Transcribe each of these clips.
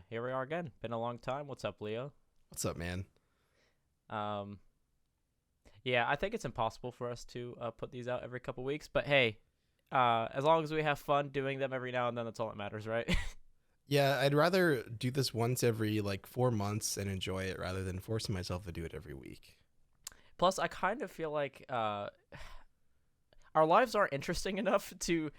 here we are again. Been a long time. What's up, Leo? What's up, man? Um, yeah, I think it's impossible for us to put these out every couple weeks, but hey, as long as we have fun doing them every now and then, that's all that matters, right? Yeah, I'd rather do this once every like 4 months and enjoy it rather than forcing myself to do it every week. Plus, I kind of feel like our lives aren't interesting enough to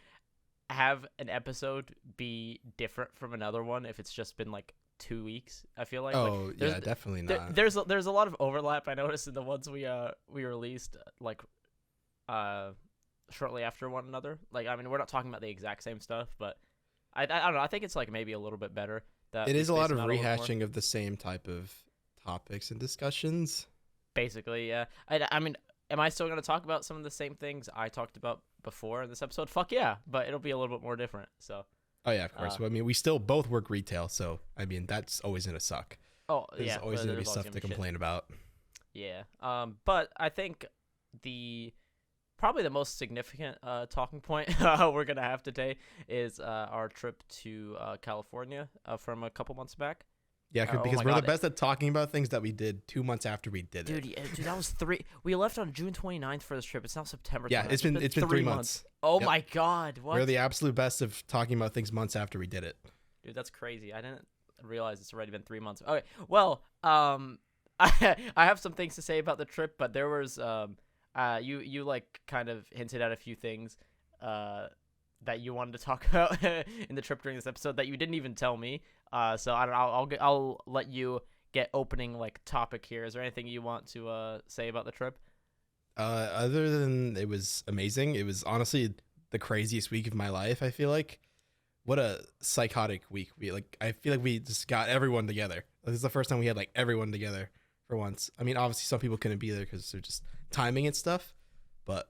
have an episode be different from another one if it's just been like 2 weeks. I feel like Oh, there's yeah, definitely there, not. there's a lot of overlap. I noticed in the ones we released uh shortly after one another. Like, I mean, we're not talking about the exact same stuff, but I don't know. I think it's like maybe a little bit better that It we is a space lot them of out a little more. rehashing of the same type of topics and discussions. Basically, yeah. I mean, am I still going to talk about some of the same things I talked about before in this episode? Fuck yeah, but it'll be a little bit more different. So, Oh yeah, of course. uh, Well, I mean, we still both work retail, so I mean that's always gonna suck. oh There's yeah, always gonna be there's always stuff gonna to be shit. complain about. Yeah. But I think the probably the most significant talking point we're gonna have today is our trip to California from a couple months back. Yeah, Oh because my we're the god, best at talking about things that we did 2 months after we did it. dude, dude, that was three. We left on June 29th for this trip. It's now September Yeah, 29th. it's been 3 months. Oh Yep, my god, we're what? the absolute best of talking about things months after we did it. Dude, that's crazy. I didn't realize it's already been 3 months. Okay, well, I have some things to say about the trip, but there was you like kind of hinted at a few things, that you wanted to talk about in the trip during this episode that you didn't even tell me. So I don't know. I'll let you get opening like topic here. Is there anything you want to say about the trip? Other than it was amazing, it was honestly the craziest week of my life. I feel like what a psychotic week. I feel like we just got everyone together. This is the first time we had like everyone together for once. I mean, obviously some people couldn't be there because they're just timing and stuff. But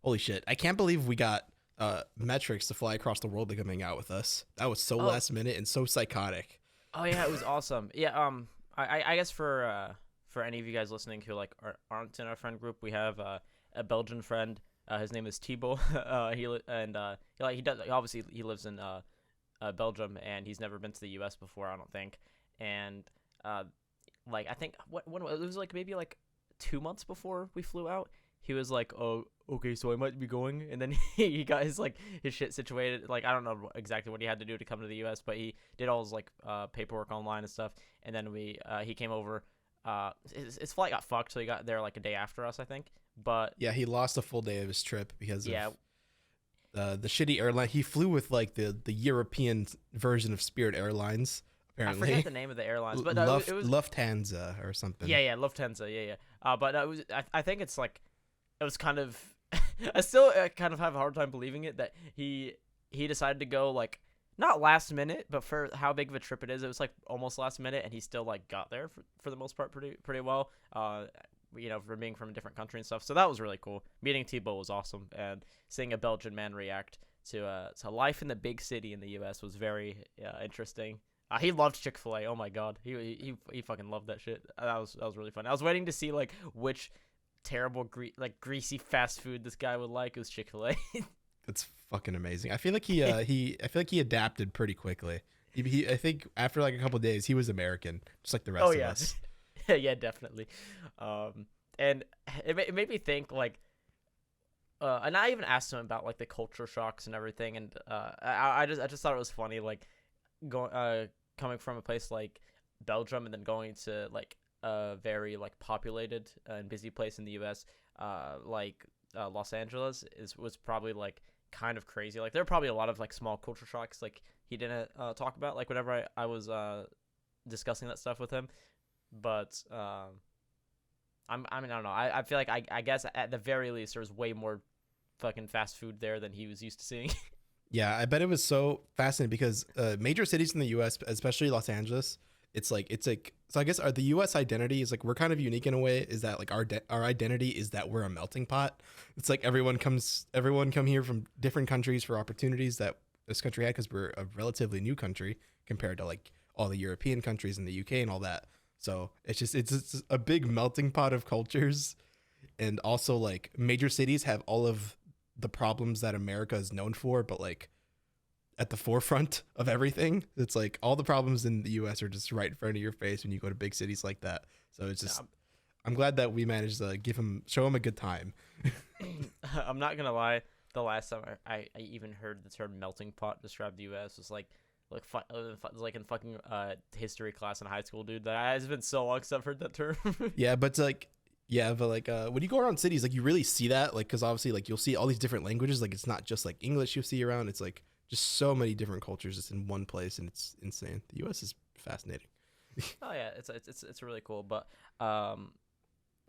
holy shit, I can't believe we got metrics to fly across the world to come hang out with us. That was so Oh, last minute and so psychotic. oh yeah, it was awesome. Yeah. I guess for any of you guys listening who like aren't in our friend group, we have a Belgian friend. His name is Thibault. He does obviously he lives in Belgium, and he's never been to the U.S. before, I don't think. And uh, like I think what when it was like maybe like 2 months before we flew out, he was like, "Oh, okay, so I might be going," and then he got his shit situated. Like, I don't know exactly what he had to do to come to the U.S., but he did all his like paperwork online and stuff. And then he came over. His flight got fucked, so he got there like a day after us, I think. But Yeah, he lost a full day of his trip because of yeah, the shitty airline. He flew with like the European version of Spirit Airlines, I forget apparently. the name of the airlines, but no, it was Lufthansa or something. yeah, Lufthansa, yeah. But it was I think it's like it was kind of I still kind of have a hard time believing it that he decided to go like not last minute, but for how big of a trip it was like almost last minute, and he still like got there for the most part pretty well. For being from a different country and stuff, so that was really cool. Meeting Thibault was awesome, and seeing a Belgian man react to life in the big city in the U.S. was very interesting. He loved Chick-fil-A. Oh my god, he fucking loved that shit. That was really fun. I was waiting to see like which terrible greasy fast food this guy would like. It was Chick-fil-A. That's fucking amazing. I feel like I feel like he adapted pretty quickly. I think after like a couple of days, he was American, just like the Oh rest of yeah, us. yeah, definitely. And it made me think like, and I even asked him about like the culture shocks and everything, and I just thought it was funny like going coming from a place like Belgium and then going to like a very like populated and busy place in the U.S. Los Angeles was probably like kind of crazy. Like there are probably a lot of like small culture shocks like he didn't talk about like whenever I was discussing that stuff with him. But I mean I don't know. I feel like I guess at the very least there's way more fucking fast food there than he was used to seeing. Yeah, I bet it was so fascinating because major cities in the U.S., especially Los Angeles, it's like so. I guess the U.S. identity is like we're kind of unique in a way. Is that like our identity is that we're a melting pot. It's like everyone come here from different countries for opportunities that this country had because we're a relatively new country compared to like all the European countries and the UK and all that. So it's a big melting pot of cultures, and also like major cities have all of the problems that America is known for, but like at the forefront of everything. It's like all the problems in the US are just right in front of your face when you go to big cities like that. So it's Yeah, just I'm glad that we managed to show him a good time. I'm not gonna lie. The last time I even heard the term melting pot describe the U.S. was like in fucking history class in high school, dude. That has been so long since I've heard that term. Yeah, but like yeah, but like when you go around cities, like you really see that, like because obviously like you'll see all these different languages. Like it's not just like English you see around. It's like just so many different cultures just in one place, and it's insane. The U.S. is fascinating. Oh yeah, it's really cool. But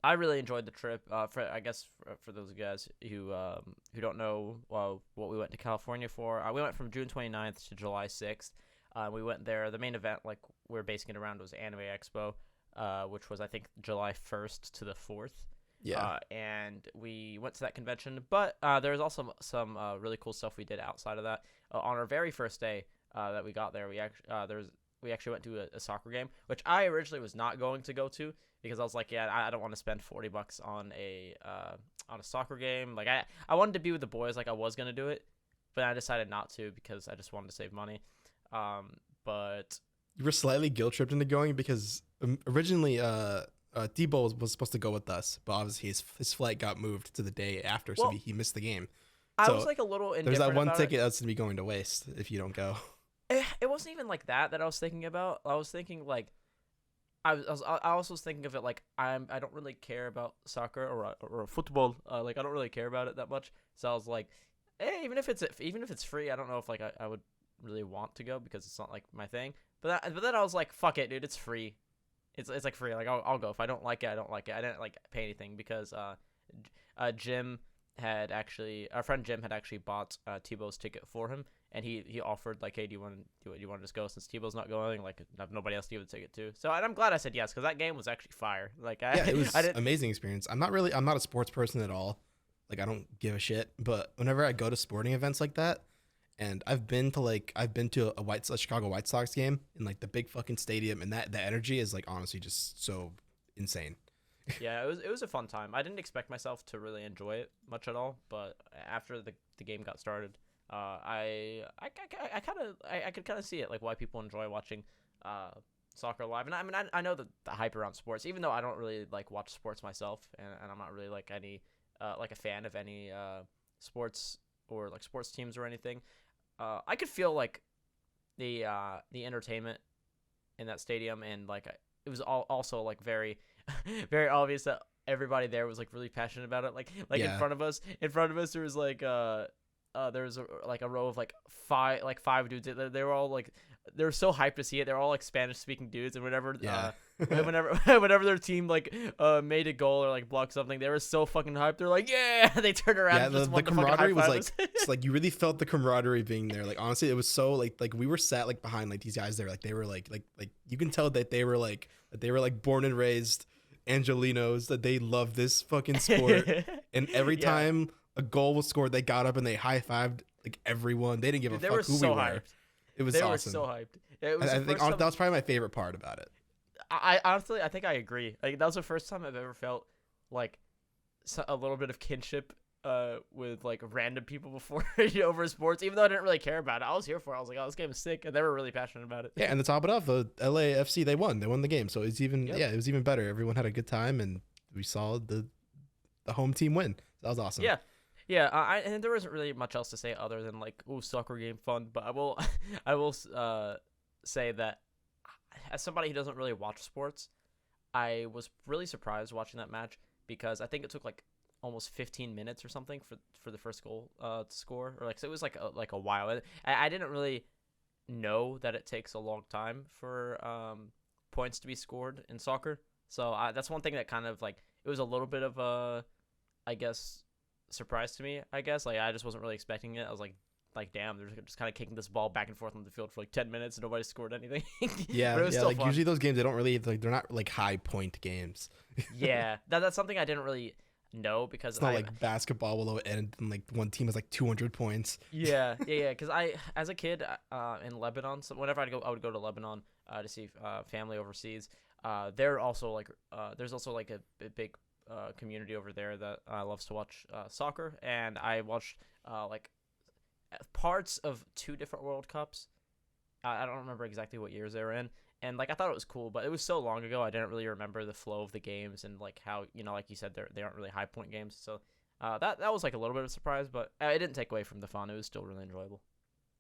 I really enjoyed the trip. For I guess for those guys who don't know what we went to California for, we went from June 29th to July 6th. We went there. The main event, like we are basing it around, was Anime Expo, which was I think July 1st to the 4th. Yeah, And we went to that convention, but there was also some really cool stuff we did outside of that. On our very first day that we got there, we actually went to a soccer game, which I originally was not going to go to because I was like, yeah, I don't want to spend $40 on a soccer game. Like I wanted to be with the boys, like I was gonna do it, but I decided not to because I just wanted to save money. But you were slightly guilt tripped into going because originally Debo was supposed to go with us, but obviously his flight got moved to the day after, so well, he missed the game. I was So like a little there's that indifferent one about ticket that's gonna be going to waste if you don't go. it wasn't even like that I was thinking about. I was thinking like I also was thinking of it like I don't really care about soccer or football. Like I don't really care about it that much. So I was like, hey, even if it's free, I don't know if like I would really want to go because it's not like my thing. But then I was like, fuck it, dude, it's free. It's like free. Like I'll go. If I don't like it, I don't like it. I didn't like pay anything because Jim had actually our friend Jim had actually bought Tebow's ticket for him, and he offered like, hey, do you want to just go since Tebow's not going? Like, I have nobody else to give a ticket to. So and I'm glad I said yes because that game was actually fire. Like Yeah, it was I didn't. amazing experience. I'm not a sports person at all. Like I don't give a shit. But whenever I go to sporting events like that, and I've been to a Chicago White Sox game in like the big fucking stadium, and that the energy is like honestly just so insane. Yeah, it was a fun time. I didn't expect myself to really enjoy it much at all, but after the game got started, I could kind of see it like why people enjoy watching soccer live. And I mean I know the hype around sports, even though I don't really like watch sports myself, and I'm not really like any like a fan of any sports or like sports teams or anything. I could feel like the entertainment in that stadium, and like it was also like very very obvious that everybody there was like really passionate about it. Like Yeah, in front of us there was like there was like a row of like five dudes. They were all like they were so hyped to see it. They're all like Spanish speaking dudes, and yeah. whenever their team like made a goal or like blocked something, they were so fucking hyped. They're like, yeah, they turned around Yeah, and just the wanted to fucking high camaraderie was five like us. it's like you really felt the camaraderie being there. Like honestly, it was so like we were sat like behind like these guys there. Like they were like you can tell that they were like born and raised Angelinos, that they love this fucking sport. And every Yeah, time a goal was scored, they got up and they high fived like everyone. They didn't give a dude, they fuck were who we so were. hyped. It was They were awesome. so hyped. It was I the think first that time. was probably my favorite part about it. I honestly, I think I agree. Like that was the first time I've ever felt like a little bit of kinship with like random people before over sports. Even though I didn't really care about it, I was here for it. I was like, oh, this game is sick, and they were really passionate about it. Yeah, and to top it off, the LAFC they won. They won the game, so it's even Yep. yeah, it was even better. Everyone had a good time, and we saw the home team win. That was awesome. Yeah. Yeah, and there isn't really much else to say other than like, oh, soccer game fun. But I will, I will say that as somebody who doesn't really watch sports, I was really surprised watching that match because I think it took like almost 15 minutes or something for the first goal to score, or like so it was like a while. I didn't really know that it takes a long time for points to be scored in soccer. So that's one thing that kind of like it was a little bit of a, I guess, surprise to me. I guess like I just wasn't really expecting it. I was like damn, they're just kind of kicking this ball back and forth on the field for like 10 minutes and nobody scored anything. Yeah, But it was yeah. still Like fun. usually those games they don't really like they're not like high point games. Yeah, that's something I didn't really know because It's not like basketball will end and like one team has like 200 points. yeah. Because I, as a kid, in Lebanon, so whenever I would go to Lebanon to see family overseas. They're also like, there's also like a big community over there that loves to watch soccer, and I watched like parts of two different World Cups. I don't remember exactly what years they were in, and like I thought it was cool, but it was so long ago I didn't really remember the flow of the games and like how like you said they aren't really high point games. So that was like a little bit of a surprise, but it didn't take away from the fun. It was still really enjoyable.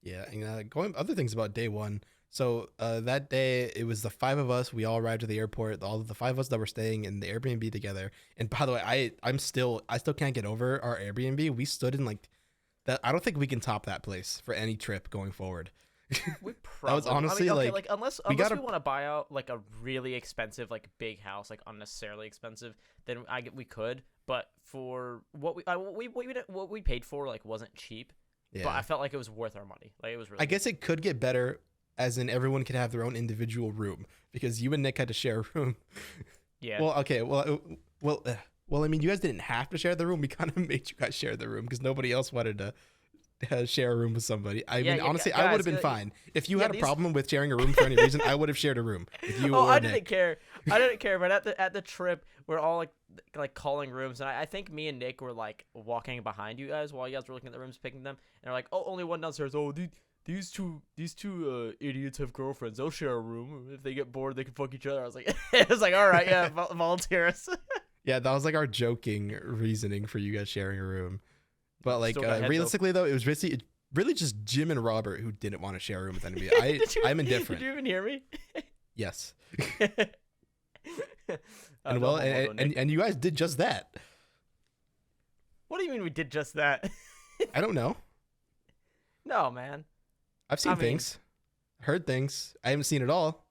Yeah, and going other things about day one. So that day it was the five of us. We all arrived at the airport. All of the five of us that were staying in the Airbnb together. And by the way, I still can't get over our Airbnb. We stood in like that. I don't think we can top that place for any trip going forward. We That was probably. I honestly mean, okay, like unless we unless got we a want to buy out like a really expensive like big house, like unnecessarily expensive, then we could. But for what what we paid for like wasn't cheap, but I yeah. felt like it was worth our money. Like it was I really good. guess it could get better, as in everyone could have their own individual room because you and Nick had to share a room. Yeah. Well, okay, well, I mean, you guys didn't have to share the room. We kind of made you guys share the room because nobody else wanted to share a room with somebody. I Yeah, mean, yeah, honestly, I would guys. have been fine if you Yeah, had a these. problem with sharing a room for any reason. I would have shared a room with you Oh, or I didn't Nick. care. I didn't care. But at the trip, we're all like calling rooms, and I think me and Nick were like walking behind you guys while you guys were looking at the rooms, picking them, and they're like, "Oh, only one downstairs. Oh, these two idiots have girlfriends. They'll share a room. If they get bored, they can fuck each other." I was like, I was like, all right, yeah, volunteer us. Yeah, that was like our joking reasoning for you guys sharing a room. But like Still got head though. realistically though, it was really just Jim and Robert who didn't want to share a room with anybody. I'm indifferent. Did you even hear me? Yes. Uh, And no well, homo, though, Nick. and you guys did just that. What do you mean we did just that? I don't know. No, man. I've seen I mean, things, heard things. I haven't seen it all.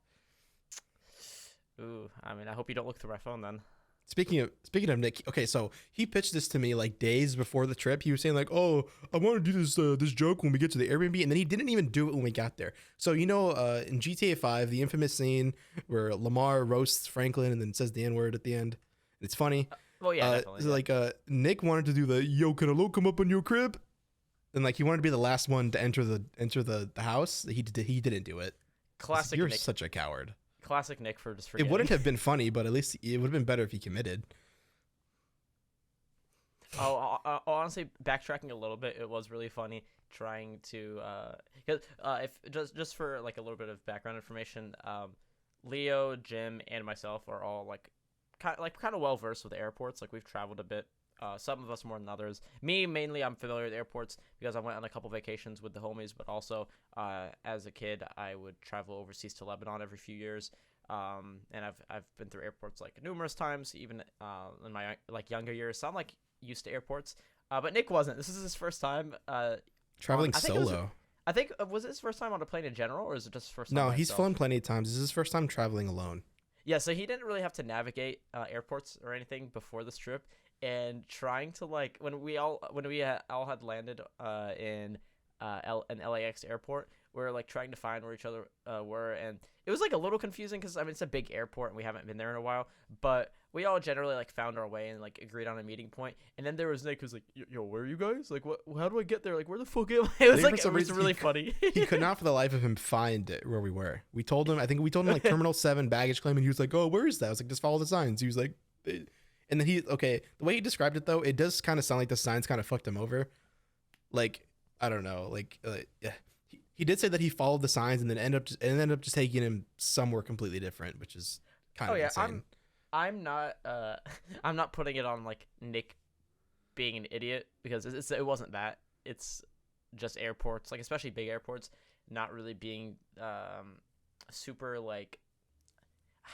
ooh, I mean, I hope you don't look through my phone then. Speaking of Nick, okay, so he pitched this to me like days before the trip. He was saying like, "Oh, I want to do this joke when we get to the Airbnb," and then he didn't even do it when we got there. So in GTA 5, the infamous scene where Lamar roasts Franklin and then says the N word at the end. It's funny. Well, yeah, definitely. So, Yeah. like Nick wanted to do the "Yo, can a low come up on your crib?" And like he wanted to be the last one to enter the house. He didn't do it. Classic You're Nick. such a coward. Classic Nick for just It forgetting. wouldn't have been funny, but at least it would have been better if he committed. Honestly, backtracking a little bit, it was really funny trying to cause, if just for like a little bit of background information, Leo, Jim, and myself are all like kind of well versed with airports. Like we've traveled a bit. Some of us more than others. Me mainly, I'm familiar with airports because I went on a couple vacations with the homies, but also as a kid, I would travel overseas to Lebanon every few years. And I've been through airports like numerous times, even in my like younger years. So I'm like used to airports. But Nick wasn't. This is his first time. Traveling I think it was. solo. I think was it his first time on a plane in general, or is it just his first time No, by he's himself? flown plenty of times. This is his first time traveling alone. Yeah, so he didn't really have to navigate airports or anything before this trip, and trying to like when we all had landed in an LAX airport, we were like trying to find where each other were, and it was like a little confusing because I mean it's a big airport and we haven't been there in a while, but we all generally like found our way and like agreed on a meeting point. And then there was Nick who's like, "Yo, where are you guys? Like, what? How do I get there? Like, where the fuck am I?" It was Maybe like for some it was reason really funny. He could not for the life of him find where we were. We told him, I think we told him like Terminal 7 baggage claim, and he was like, "Oh, where is that?" I was like, "Just follow the signs." He was like, eh. And then the way he described it though, it does kind of sound like the signs kind of fucked him over. Like, I don't know, like, yeah. He did say that he followed the signs and then ended up just taking him somewhere completely different, which is kind Oh of yeah, insane. I'm not I'm not putting it on like Nick being an idiot because it wasn't that. It's just airports, like especially big airports, not really being super like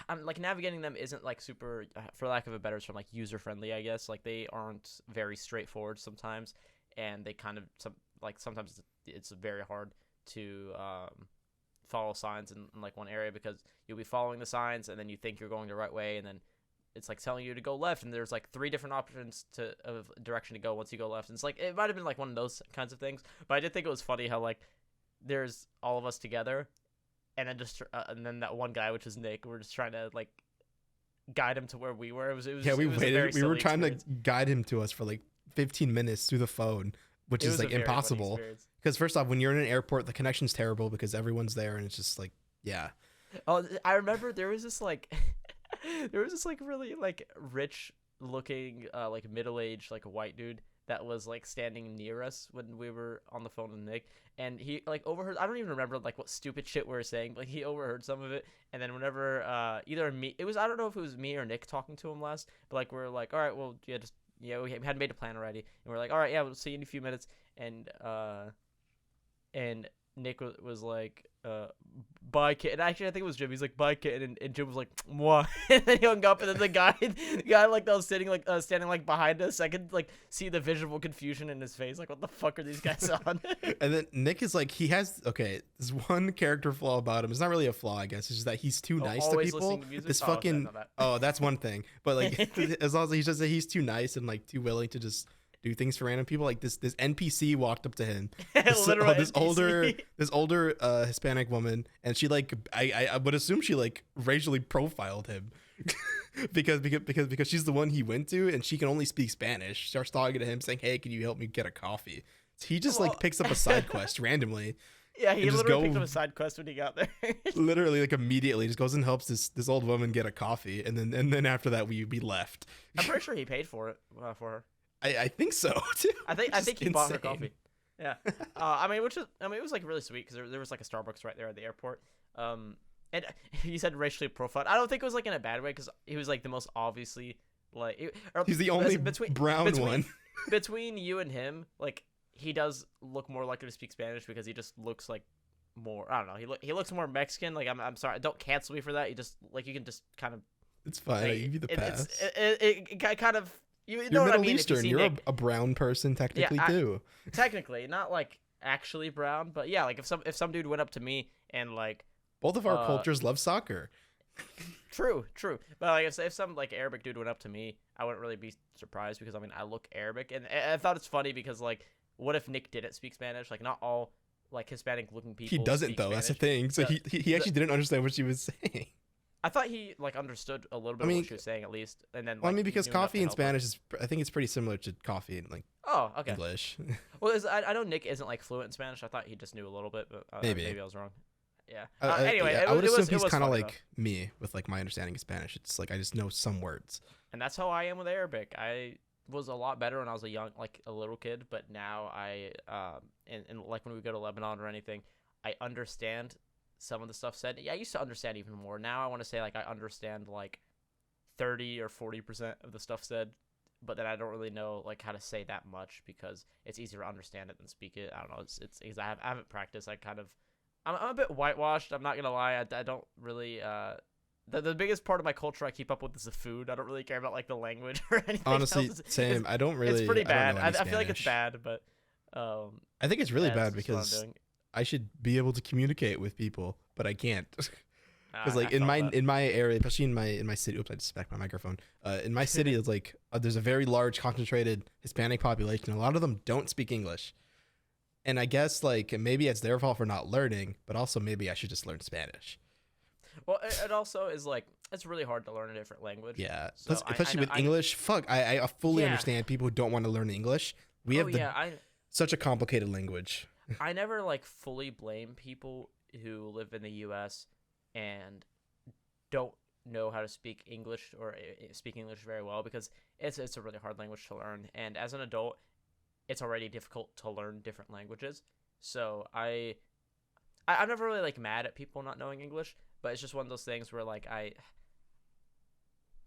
I'm like navigating them isn't like super for lack of a better term like user friendly, I guess. Like they aren't very straightforward sometimes, and they kind of sometimes it's very hard to follow signs in like one area because you'll be following the signs and then you think you're going the right way, and then it's like telling you to go left, and there's like three different options of direction to go once you go left. And it's like it might have been like one of those kinds of things, but I did think it was funny how like there's all of us together, and then that one guy, which is Nick, we're just trying to like guide him to where we were. Yeah, we it was a very waited. We were silly trying experience. to guide him to us for like 15 minutes through the phone, which It is was a like very funny impossible. experience. Because first off, when you're in an airport, the connection's terrible because everyone's there, and it's just like, yeah, Oh, I remember there was this like there was this like really like rich looking like middle-aged like white dude that was like standing near us when we were on the phone with Nick, and he like overheard. I don't even remember like what stupid shit we were saying, but he overheard some of it. And then whenever either me, it was I don't know if it was me or Nick talking to him last, but like we're like, all right, well yeah, just yeah, we hadn't made a plan already, and we're like, all right, yeah, we'll see you in a few minutes, and Nick was like, bye, kid. And actually, I think it was Jim. He's like, bye, kid. And Jim was like, mwah. And then he hung up. And then the guy like that was standing like behind us. I could like see the visual confusion in his face. Like, what the fuck are these guys on? And then Nick is like, he has, okay, there's one character flaw about him. It's not really a flaw, I guess. It's just that he's too nice to always people. listening to music? This Oh, okay, I fucking, know that. oh, that's one thing. But like, as long as he's just, he's too nice and like too willing to just do things for random people. Like this NPC walked up to him, Literal this NPC. older Hispanic woman, and she like I would assume she like racially profiled him because she's the one he went to, and she can only speak Spanish. She starts talking to him, saying, "Hey, can you help me get a coffee?" So he just like picks up a side quest randomly. Yeah, he and just literally picked up a side quest when he got there. Literally, like immediately, just goes and helps this old woman get a coffee, and then after that we left. I'm pretty sure he paid for it for her. I think so too. I think he bought her insane. coffee. Yeah. it was like really sweet because there was like a Starbucks right there at the airport. And he said racially profiled. I don't think it was like in a bad way because he was like the most obviously like. He's the only brown one. Between you and him, like he does look more likely to speak Spanish because he just looks like more. I don't know. He looks more Mexican. Like I'm sorry. Don't cancel me for that. You just like you can just kind of. It's fine. I give you the pass. It kind of. You You're know what I Middle mean? Eastern. You're a brown person technically too. Technically, not like actually brown, but yeah, like if some dude went up to me and like both of our cultures love soccer. True. But like if some like Arabic dude went up to me, I wouldn't really be surprised because I mean I look Arabic, and I thought it's funny because like what if Nick didn't speak Spanish? Like not all like Hispanic looking people. He doesn't though. Spanish. That's the thing. So he actually didn't understand what she was saying. I thought he like understood a little bit of what she was saying at least, and then. Like, well, I mean, because knew enough coffee to in help her. Spanish is, I think it's pretty similar to coffee in like okay. English. Well, I know Nick isn't like fluent in Spanish. I thought he just knew a little bit, but maybe I was wrong. Yeah. Anyway, I would assume he's kind of funny, like me with like my understanding of Spanish. It's like I just know some words. and that's how I am with Arabic. I was a lot better when I was a little kid, but now and like when we go to Lebanon or anything, I understand some of the stuff said. Yeah, I used to understand even more. Now I want to say like I understand like 30 or 40% of the stuff said, but then I don't really know like how to say that much because it's easier to understand it than speak it. I don't know. It's I haven't practiced. I'm a bit whitewashed. I'm not gonna lie. I don't really the biggest part of my culture I keep up with is the food. I don't really care about like the language or anything. Honestly, else. same. I don't really. It's pretty bad. I I feel like it's bad, but I think it's really bad because I should be able to communicate with people, but I can't. Because like in my area, especially in my city, oops, I just smacked my microphone. In my city, it's like there's a very large concentrated Hispanic population. A lot of them don't speak English, and I guess like maybe it's their fault for not learning, but also maybe I should just learn Spanish. Well, it also is like it's really hard to learn a different language. Yeah, so especially with English. Fuck, I fully understand people who don't want to learn English. We have such a complicated language. I never like fully blame people who live in the U.S. and don't know how to speak English or speak English very well because it's a really hard language to learn. And as an adult, it's already difficult to learn different languages. So I'm never really like mad at people not knowing English, but it's just one of those things where like I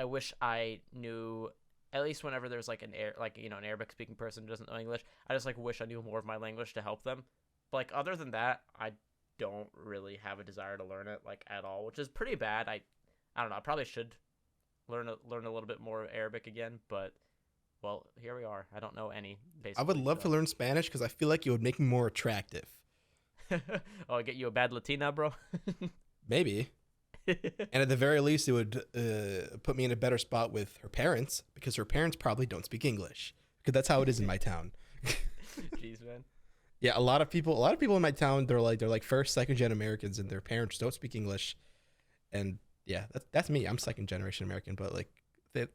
wish I knew at least whenever there's like an Arabic speaking person who doesn't know English, I just like wish I knew more of my language to help them. But like other than that, I don't really have a desire to learn it like at all, which is pretty bad. I don't know. I probably should learn a little bit more Arabic again, but well, here we are. I don't know any. Basically, I would love to learn Spanish because I feel like it would make me more attractive. Oh, I get you a bad Latina, bro. Maybe. And at the very least, it would put me in a better spot with her parents because her parents probably don't speak English because that's how it is in my town. Jeez, man. Yeah, a lot of people in my town, they're like first, second gen Americans, and their parents don't speak English. And yeah, that's me. I'm second generation American, but like,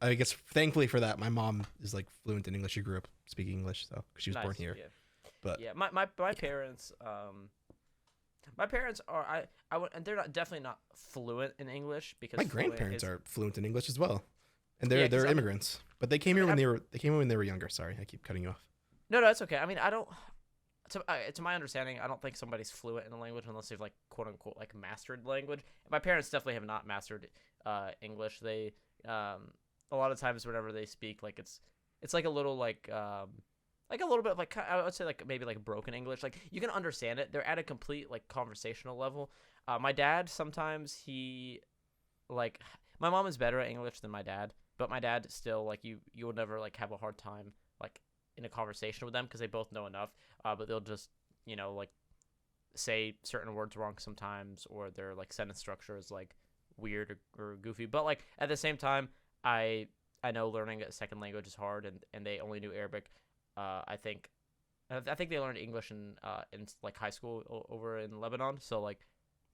I guess thankfully for that, my mom is like fluent in English. She grew up speaking English, so because she was born here. Yeah. But yeah, my parents are and they're definitely not fluent in English because my grandparents are fluent in English as well, and Yeah, they're immigrants, but they came here when they were younger. Sorry, I keep cutting you off. No, no, it's okay. I mean, I don't. To my understanding, I don't think somebody's fluent in a language unless they've like quote unquote like mastered the language. My parents definitely have not mastered English. They a lot of times whenever they speak, like it's like a little bit of like I would say like maybe like broken English. Like you can understand it. They're at a complete like conversational level. My dad sometimes he like my mom is better at English than my dad, but my dad still like you will never like have a hard time like in a conversation with them because they both know enough. But they'll just like say certain words wrong sometimes, or their like sentence structure is like weird or goofy. But like at the same time, I know learning a second language is hard, and they only knew Arabic. I think they learned English in like high school over in Lebanon. So like,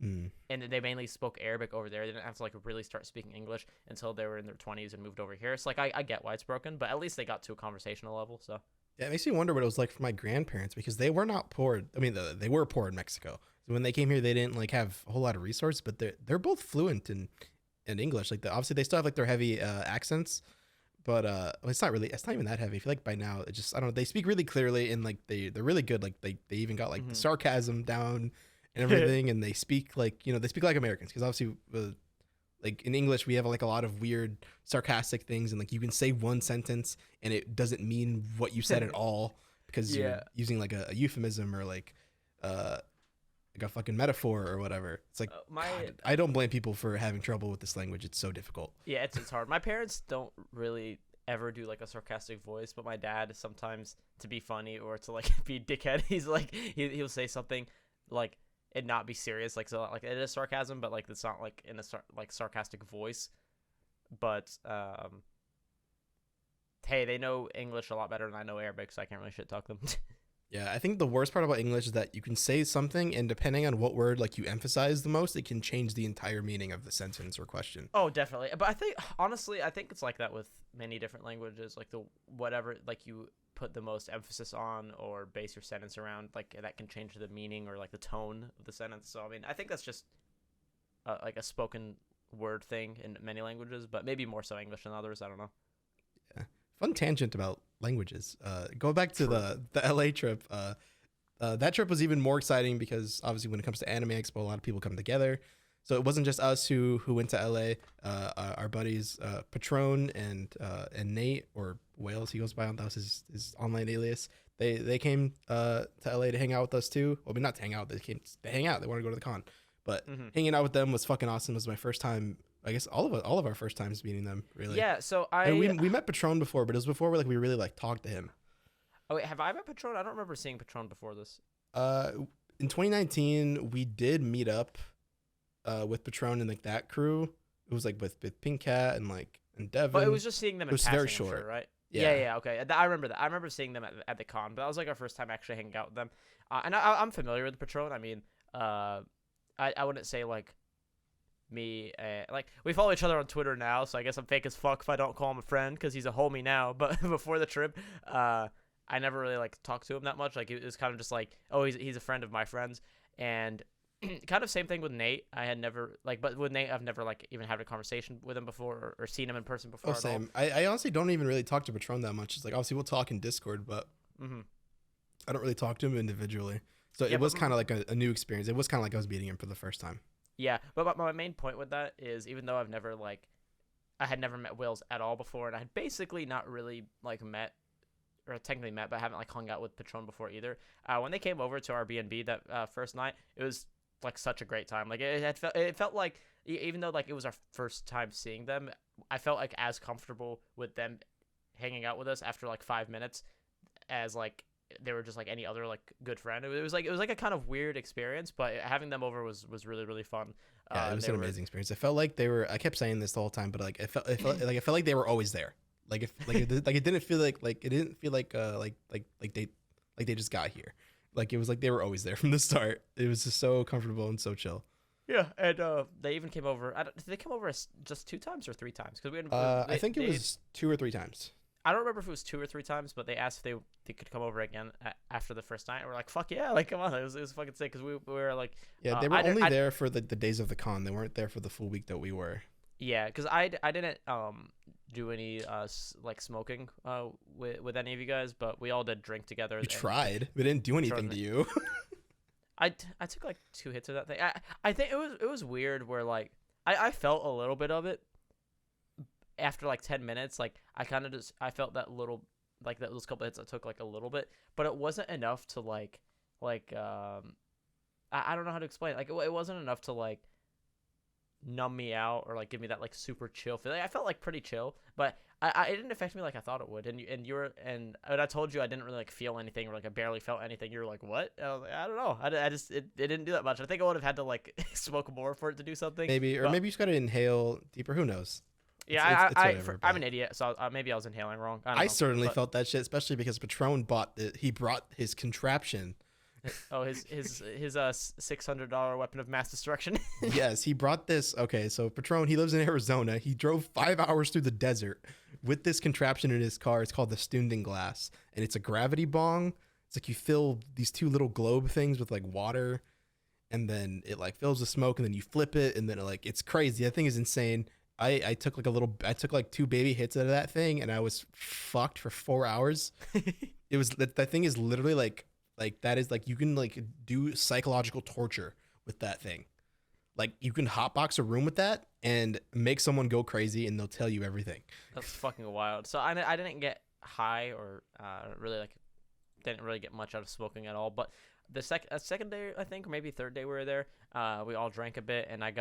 Mm. and they mainly spoke Arabic over there. They didn't have to like really start speaking English until they were in their 20s and moved over here. So like, I get why it's broken, but at least they got to a conversational level. So Yeah, it makes me wonder what it was like for my grandparents because they were not poor. I mean, they were poor in Mexico. So when they came here, they didn't like have a whole lot of resources, but they're both fluent in English. Like obviously they still have like their heavy accents, but well, it's not even that heavy. I feel like by now it just I don't know. They speak really clearly and like they're really good. Like they even got like the mm-hmm. sarcasm down and everything, and they speak like they speak like Americans because obviously. Like in English, we have like a lot of weird sarcastic things, and like you can say one sentence and it doesn't mean what you said at all because you're Yeah. using like a euphemism or uh like a fucking metaphor or whatever. It's like My God, I don't blame people for having trouble with this language. It's so difficult. Yeah, it's hard. My parents don't really ever do like a sarcastic voice, but my dad sometimes to be funny or to like be dickhead, he's like he'll say something like and not be serious, like so like it is sarcasm, but like it's not like in a like sarcastic voice. But hey, they know English a lot better than I know Arabic, so I can't really shit talk them. Yeah, I think the worst part about English is that you can say something and depending on what word like you emphasize the most, it can change the entire meaning of the sentence or question. Oh, definitely. But I think honestly, I think it's like that with many different languages. Like the whatever like you put the most emphasis on or base your sentence around, like that can change the meaning or like the tone of the sentence. So I mean, I think that's just like a spoken word thing in many languages, but maybe more so English than others. I don't know. Yeah. Fun tangent about languages. Go back to True. the LA trip. That trip was even more exciting because obviously when it comes to Anime Expo, a lot of people come together. So it wasn't just us who went to LA. Our buddies Patron and Nate or Wales, he goes by on that was his online alias. They came to LA to hang out with us too. Well, I mean not to hang out. They came to hang out. They wanted to go to the con, but Mm-hmm. hanging out with them was fucking awesome. It was my first time. I guess all of our first times meeting them really. Yeah. So And we met Patron before, but it was before we really like talked to him. Oh wait, have I met Patron? I don't remember seeing Patron before this. Uh, in 2019, we did meet up with Patron and like that crew. It was like with Pink Cat and like and Devin. But it was just seeing them in was passing, very I'm sure, short. right? Yeah. Yeah, okay. I remember that. I remember seeing them at the con, but that was like our first time actually hanging out with them. And I'm familiar with Patron. I mean, I wouldn't say like me like we follow each other on Twitter now, so I guess I'm fake as fuck if I don't call him a friend because he's a homie now. But before the trip, I never really like talked to him that much. Like it was kind of just like, oh, he's a friend of my friends, and kind of same thing with Nate. I had never like, but with Nate, I've never like even had a conversation with him before or seen him in person before. Oh, same. I honestly don't even really talk to Patron that much. It's like obviously we'll talk in Discord, but Mm-hmm. I don't really talk to him individually. So Yeah, it was but kind of like a new experience. It was kind of like I was meeting him for the first time. yeah, but my main point with that is even though I had never met Wills at all before, and I had basically not really like met or technically met, but I haven't like hung out with Patron before either. When they came over to our B&B that first night, it was like such a great time. Like it felt like even though like it was our first time seeing them, I felt like as comfortable with them hanging out with us after like 5 minutes as like they were just like any other like good friend. It was like a kind of weird experience, but having them over was really really fun. Yeah, it was an were amazing experience. It felt like they were. I kept saying this the whole time, but like it felt like they were always there. Like if like it didn't feel like it didn't feel like they just got here. Like it was like they were always there from the start. It was just so comfortable and so chill. Yeah, and they even came over. Did they come over just 2 times or 3 times? Because we had, I think it was 2 or 3 times. I don't remember if it was 2 or 3 times, but they asked if they could come over again after the first night. And we're like, fuck yeah, like come on, it was fucking sick because we were like, Yeah, they were only there for the days of the con. They weren't there for the full week that we were. yeah, because I didn't do any like smoking with any of you guys, but we all did drink together. You And tried. We didn't do anything to you. I took like 2 hits of that thing. I think it was weird where like I felt a little bit of it after like 10 minutes. Like I kind of just I felt that little like that those couple hits I took like a little bit, but it wasn't enough to I don't know how to explain it. Like it wasn't enough to like numb me out or like give me that like super chill feeling. I felt like pretty chill, but it didn't affect me like I thought it would. You were and when I told you I didn't really like feel anything or like I barely felt anything, you were like, what? I was like, I don't know. I just it didn't do that much. I think I would have had to like smoke more for it to do something. Maybe, or But, maybe you just gotta inhale deeper. Who knows? yeah, It's whatever. I'm an idiot, so maybe I was inhaling wrong. I don't I know. certainly But, felt that shit, especially because Patron he brought his contraption. oh, his $600 weapon of mass destruction. Yes, he brought this. Okay, so Patron, he lives in Arizona. He drove 5 hours through the desert with this contraption in his car. It's called the Stunding Glass, and it's a gravity bong. It's like you fill these two little globe things with like water, and then it like fills with smoke, and then you flip it, and then it's crazy. That thing is insane. I took like 2 baby hits out of that thing, and I was fucked for 4 hours. It was that thing is literally like that is like you can like do psychological torture with that thing. Like you can hotbox a room with that and make someone go crazy, and they'll tell you everything. That's fucking wild. So I didn't get high or really like didn't really get much out of smoking at all. But the second day, I think, or maybe third day we were there, we all drank a bit, and I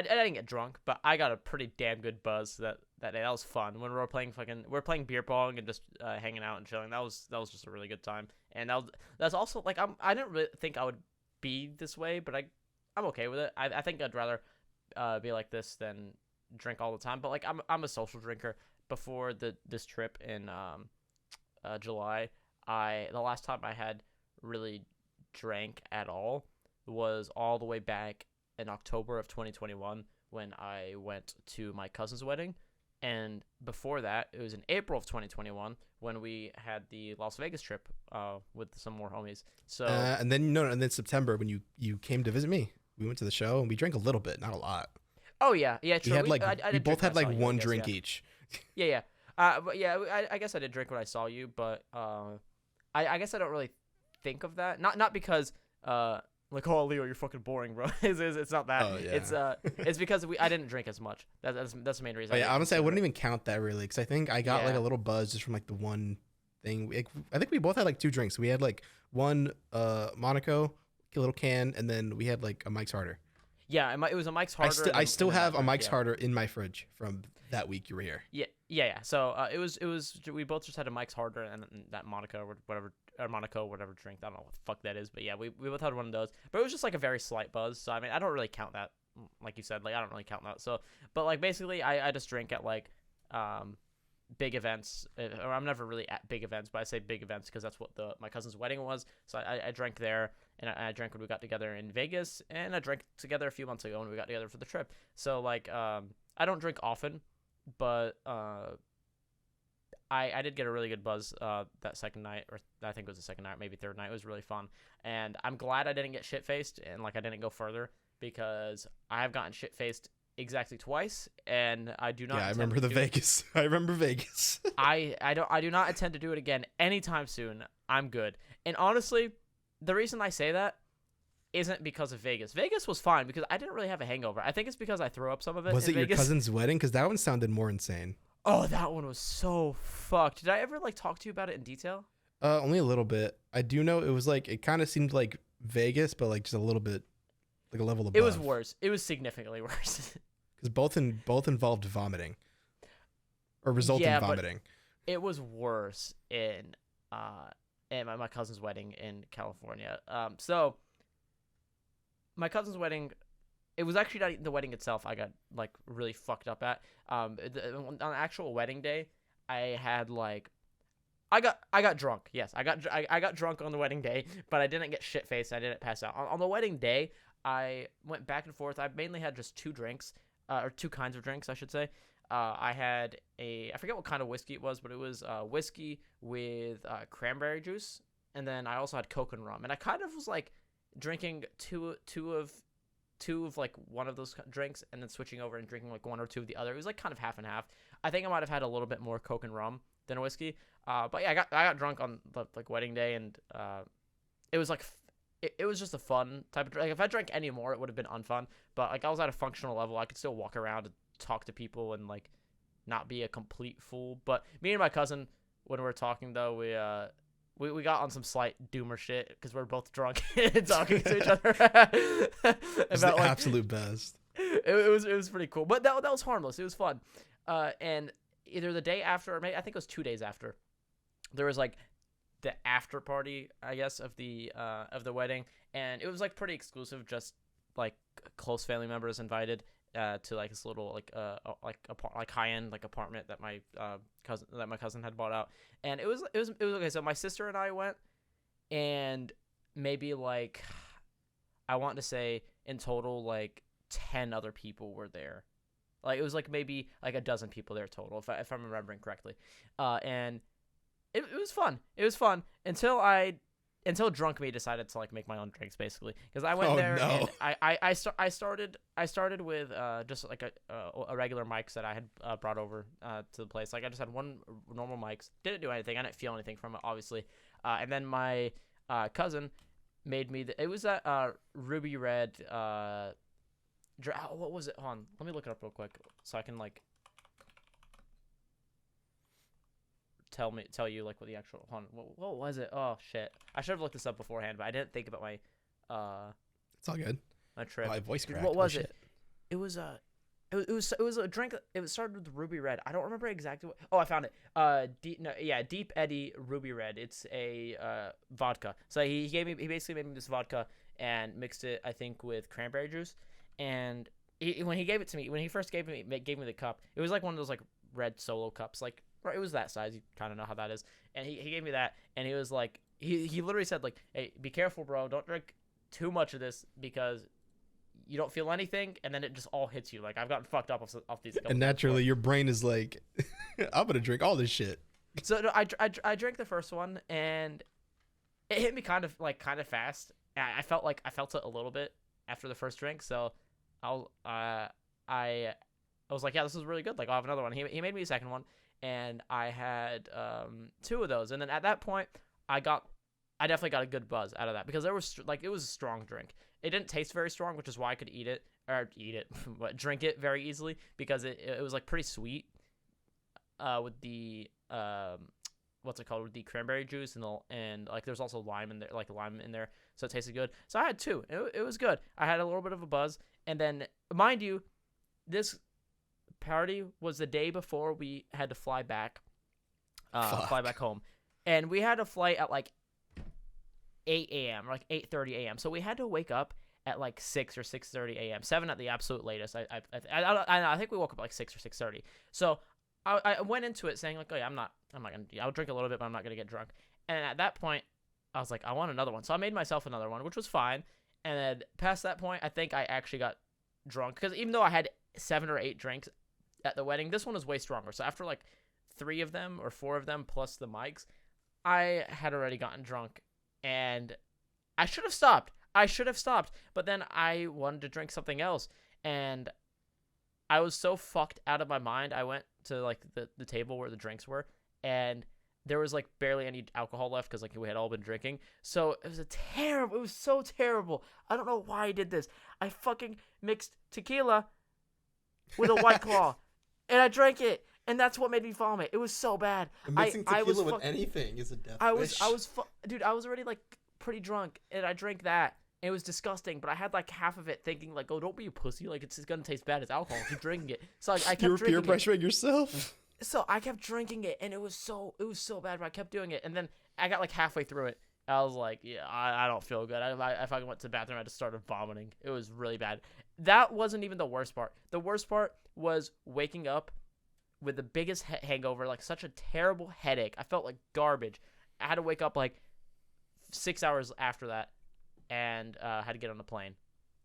didn't get drunk, but I got a pretty damn good buzz that day. That was fun when we were playing beer pong and just hanging out and chilling. That was just a really good time. And that's also like I didn't really think I would be this way, but I'm okay with it. I think I'd rather be like this than drink all the time. But like I'm a social drinker. Before this trip in July, the last time I had really drank at all was all the way back in October of 2021 when I went to my cousin's wedding. And before that, it was in April of 2021 when we had the Las Vegas trip with some more homies. So and then September when you came to visit me, we went to the show and we drank a little bit, not a lot. oh yeah, true. We had we I did both drink had when I like saw you, I one guess, drink yeah. each. Yeah. But yeah, I guess I did drink when I saw you, but I guess I don't really think of that. Not because like, oh Leo, you're fucking boring, bro. It's not that. Oh, yeah. It's because I didn't drink as much. That's the main reason. Oh, yeah, honestly, I wouldn't even count that really because I think I got like Yeah. a little buzz just from like the one thing. I think we both had like 2 drinks. We had like one Monaco, a little can, and then we had like a Mike's Harder. Yeah, it was a Mike's Harder. I still and then have that a drink, Mike's yeah. Harder in my fridge from that week you were here. Yeah. So it was we both just had a Mike's Harder and that Monaco or whatever drink. I don't know what the fuck that is, but yeah, we both had one of those. But it was just like a very slight buzz. So I mean, I don't really count that. Like you said, like I don't really count that. So, but like basically, I just drink at like big events. Or I'm never really at big events, but I say big events because that's what my cousin's wedding was. So I drank there, and I drank when we got together in Vegas, and I drank together a few months ago when we got together for the trip. So like I don't drink often, but I did get a really good buzz that second night, or I think it was the second night, maybe third night. It was really fun, and I'm glad I didn't get shit faced and like I didn't go further because I have gotten shit faced exactly twice, and I do not. Yeah, I intend remember to the do it. Vegas. I remember Vegas. I do not intend to do it again anytime soon. I'm good, and honestly, the reason I say that isn't because of Vegas. Vegas was fine because I didn't really have a hangover. I think it's because I threw up some of it. Was in it your Vegas. cousin's wedding? Because that one sounded more insane. Oh, that one was so fucked. Did I ever like talk to you about it in detail? Only a little bit. I do know it was like it kind of seemed like Vegas, but like just a little bit, like a level above. It was worse. It was significantly worse. Because both involved vomiting, or resulted Yeah, in but- vomiting. It was worse in my cousin's wedding in California. So my cousin's wedding, it was actually not the wedding itself. I got like really fucked up at. On the actual wedding day, I had like, I got drunk. Yes, I got drunk on the wedding day, but I didn't get shit faced. I didn't pass out on the wedding day. I went back and forth. I mainly had just 2 drinks, or 2 kinds of drinks, I should say. I had I forget what kind of whiskey it was, but it was whiskey with cranberry juice, and then I also had Coke and rum. And I kind of was like drinking two two of like one of those drinks and then switching over and drinking like one or two of the other. It was like kind of half and half. I think I might have had a little bit more Coke and rum than whiskey. But yeah, I got drunk on the like wedding day, and it was like it was just a fun type of drink. Like, if I drank any more, it would have been unfun. But like I was at a functional level, I could still walk around and talk to people and like not be a complete fool. But me and my cousin, when we were talking though, we got on some slight doomer shit because we're both drunk and talking to each other It's about the like absolute best. it was pretty cool. But that was harmless. It was fun. And either the day after, or maybe I think it was 2 days after, there was like the after party, I guess, of the wedding, and it was like pretty exclusive, just like close family members invited to like this little like high end like apartment that my cousin had bought out, and it was okay. So my sister and I went, and maybe like I want to say in total like 10 other people were there. Like it was like maybe like a dozen people there total, if I'm remembering correctly, and it was fun. It was fun until drunk me decided to like make my own drinks basically, because I went there no. and I started with just like a regular mics that I had brought over to the place. Like I just had one normal mics, didn't do anything, I didn't feel anything from it obviously, and then my cousin made me it was that ruby red what was it? Hold on, let me look it up real quick so I can like tell you like what the actual what was it? Oh shit, I should have looked this up beforehand, but I didn't think about my It's all good. my trip. My voice cracked. What was Oh, it? shit. It was it was a drink. It started with ruby red. I don't remember exactly what. Oh, I found it. Deep Eddy Ruby Red. It's a vodka. So he basically made me this vodka and mixed it, I think, with cranberry juice. And when he gave it to me, when he first gave me the cup, it was like one of those like red Solo cups, like it was that size. You kind of know how that is. And he gave me that, and he was like, he literally said like, hey, be careful, bro. Don't drink too much of this because you don't feel anything, and then it just all hits you. Like I've gotten fucked up off these. And naturally, your brain is like, I'm gonna drink all this shit. So no, I drank the first one, and it hit me kind of fast. I felt it a little bit after the first drink. So I was like, yeah, this is really good. Like I'll have another one. He made me a second one, and I had 2 of those. And then at that point, I definitely got a good buzz out of that, because there was like, it was a strong drink. It didn't taste very strong, which is why I could eat it, but drink it very easily, because it was like pretty sweet with the what's it called, with the cranberry juice, and like there's also lime in there, so it tasted good. So I had 2. It was good. I had a little bit of a buzz, and then mind you, this party was the day before we had to fly back home, and we had a flight at like 8 a.m. or like 8:30 a.m. So we had to wake up at like 6 or 6:30 a.m. 7 at the absolute latest. I think we woke up at like 6 or 6:30. So I went into it saying like, oh yeah, I'm not gonna. I'll drink a little bit, but I'm not gonna get drunk. And at that point, I was like, I want another one. So I made myself another one, which was fine. And then past that point, I think I actually got drunk, because even though I had 7 or 8 drinks at the wedding, this one was way stronger. So after like 3 of them or 4 of them plus the mics, I had already gotten drunk, and I should have stopped. But then I wanted to drink something else, and I was so fucked out of my mind. I went to like the table where the drinks were, and there was like barely any alcohol left, because like we had all been drinking. So it was so terrible. I don't know why I did this. I fucking mixed tequila with a White Claw, and I drank it, and that's what made me vomit. It was so bad. Mixing tequila with anything is a death wish. Dude, I was already like pretty drunk, and I drank that. It was disgusting, but I had like half of it thinking like, oh, don't be a pussy. Like it's gonna taste bad as alcohol. Keep drinking it. So like, I kept drinking peer pressuring yourself. So I kept drinking it, and it was so bad, but I kept doing it. And then I got like halfway through it. I was like, yeah, I don't feel good. I fucking went to the bathroom. I just started vomiting. It was really bad. That wasn't even the worst part. The worst part was waking up with the biggest hangover, like such a terrible headache. I felt like garbage. I had to wake up like 6 hours after that, and had to get on a plane.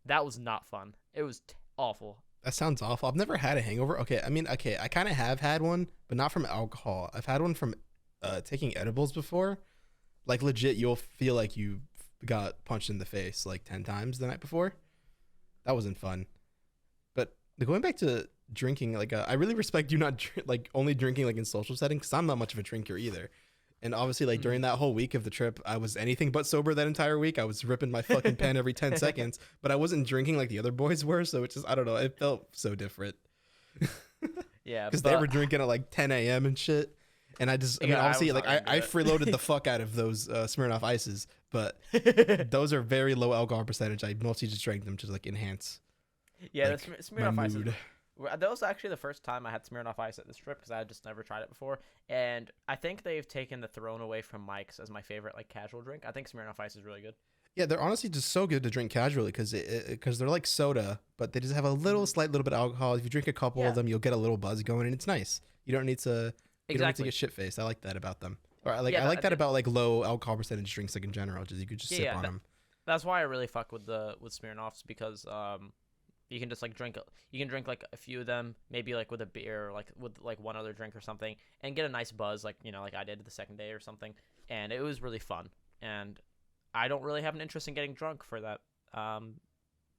That was not fun. It was awful. That sounds awful. I've never had a hangover. I kind of have had one, but not from alcohol. I've had one from taking edibles before. Like legit, you'll feel like you got punched in the face like 10 times the night before. That wasn't fun. But going back to drinking, like I really respect you not like only drinking like in social settings because I'm not much of a drinker either. And obviously, like during that whole week of the trip, I was anything but sober that entire week. I was ripping my fucking pen every 10 seconds, but I wasn't drinking like the other boys were. So it just, I don't know, it felt so different. Yeah, Because they were drinking at like 10 a.m. and shit. And I just, I mean, yeah, obviously, was like not into I it. freeloaded the fuck out of those Smirnoff Ices, but those are very low alcohol percentage. I mostly just drank them to like enhance Yeah, like the my Smirnoff Ice is. mood. That was actually the first time I had Smirnoff Ice at this trip because I had just never tried it before, and I think they've taken the throne away from Mike's as my favorite like casual drink. I think Smirnoff Ice is really good. Yeah, they're honestly just so good to drink casually because they're like soda, but they just have a little Mhm. slight little bit of alcohol. If you drink a couple of Yeah, them, you'll get a little buzz going, and it's nice. You don't need to exactly. get shit faced. I like that about them. Or I Yeah, like that about like low alcohol percentage drinks like in general. Just you could just yeah, sip yeah. on them. That's why I really fuck with Smirnoffs because you can just like you can drink like a few of them maybe like with a beer or like with like one other drink or something and get a nice buzz like like I did the second day or something, and it was really fun. And I don't really have an interest in getting drunk for that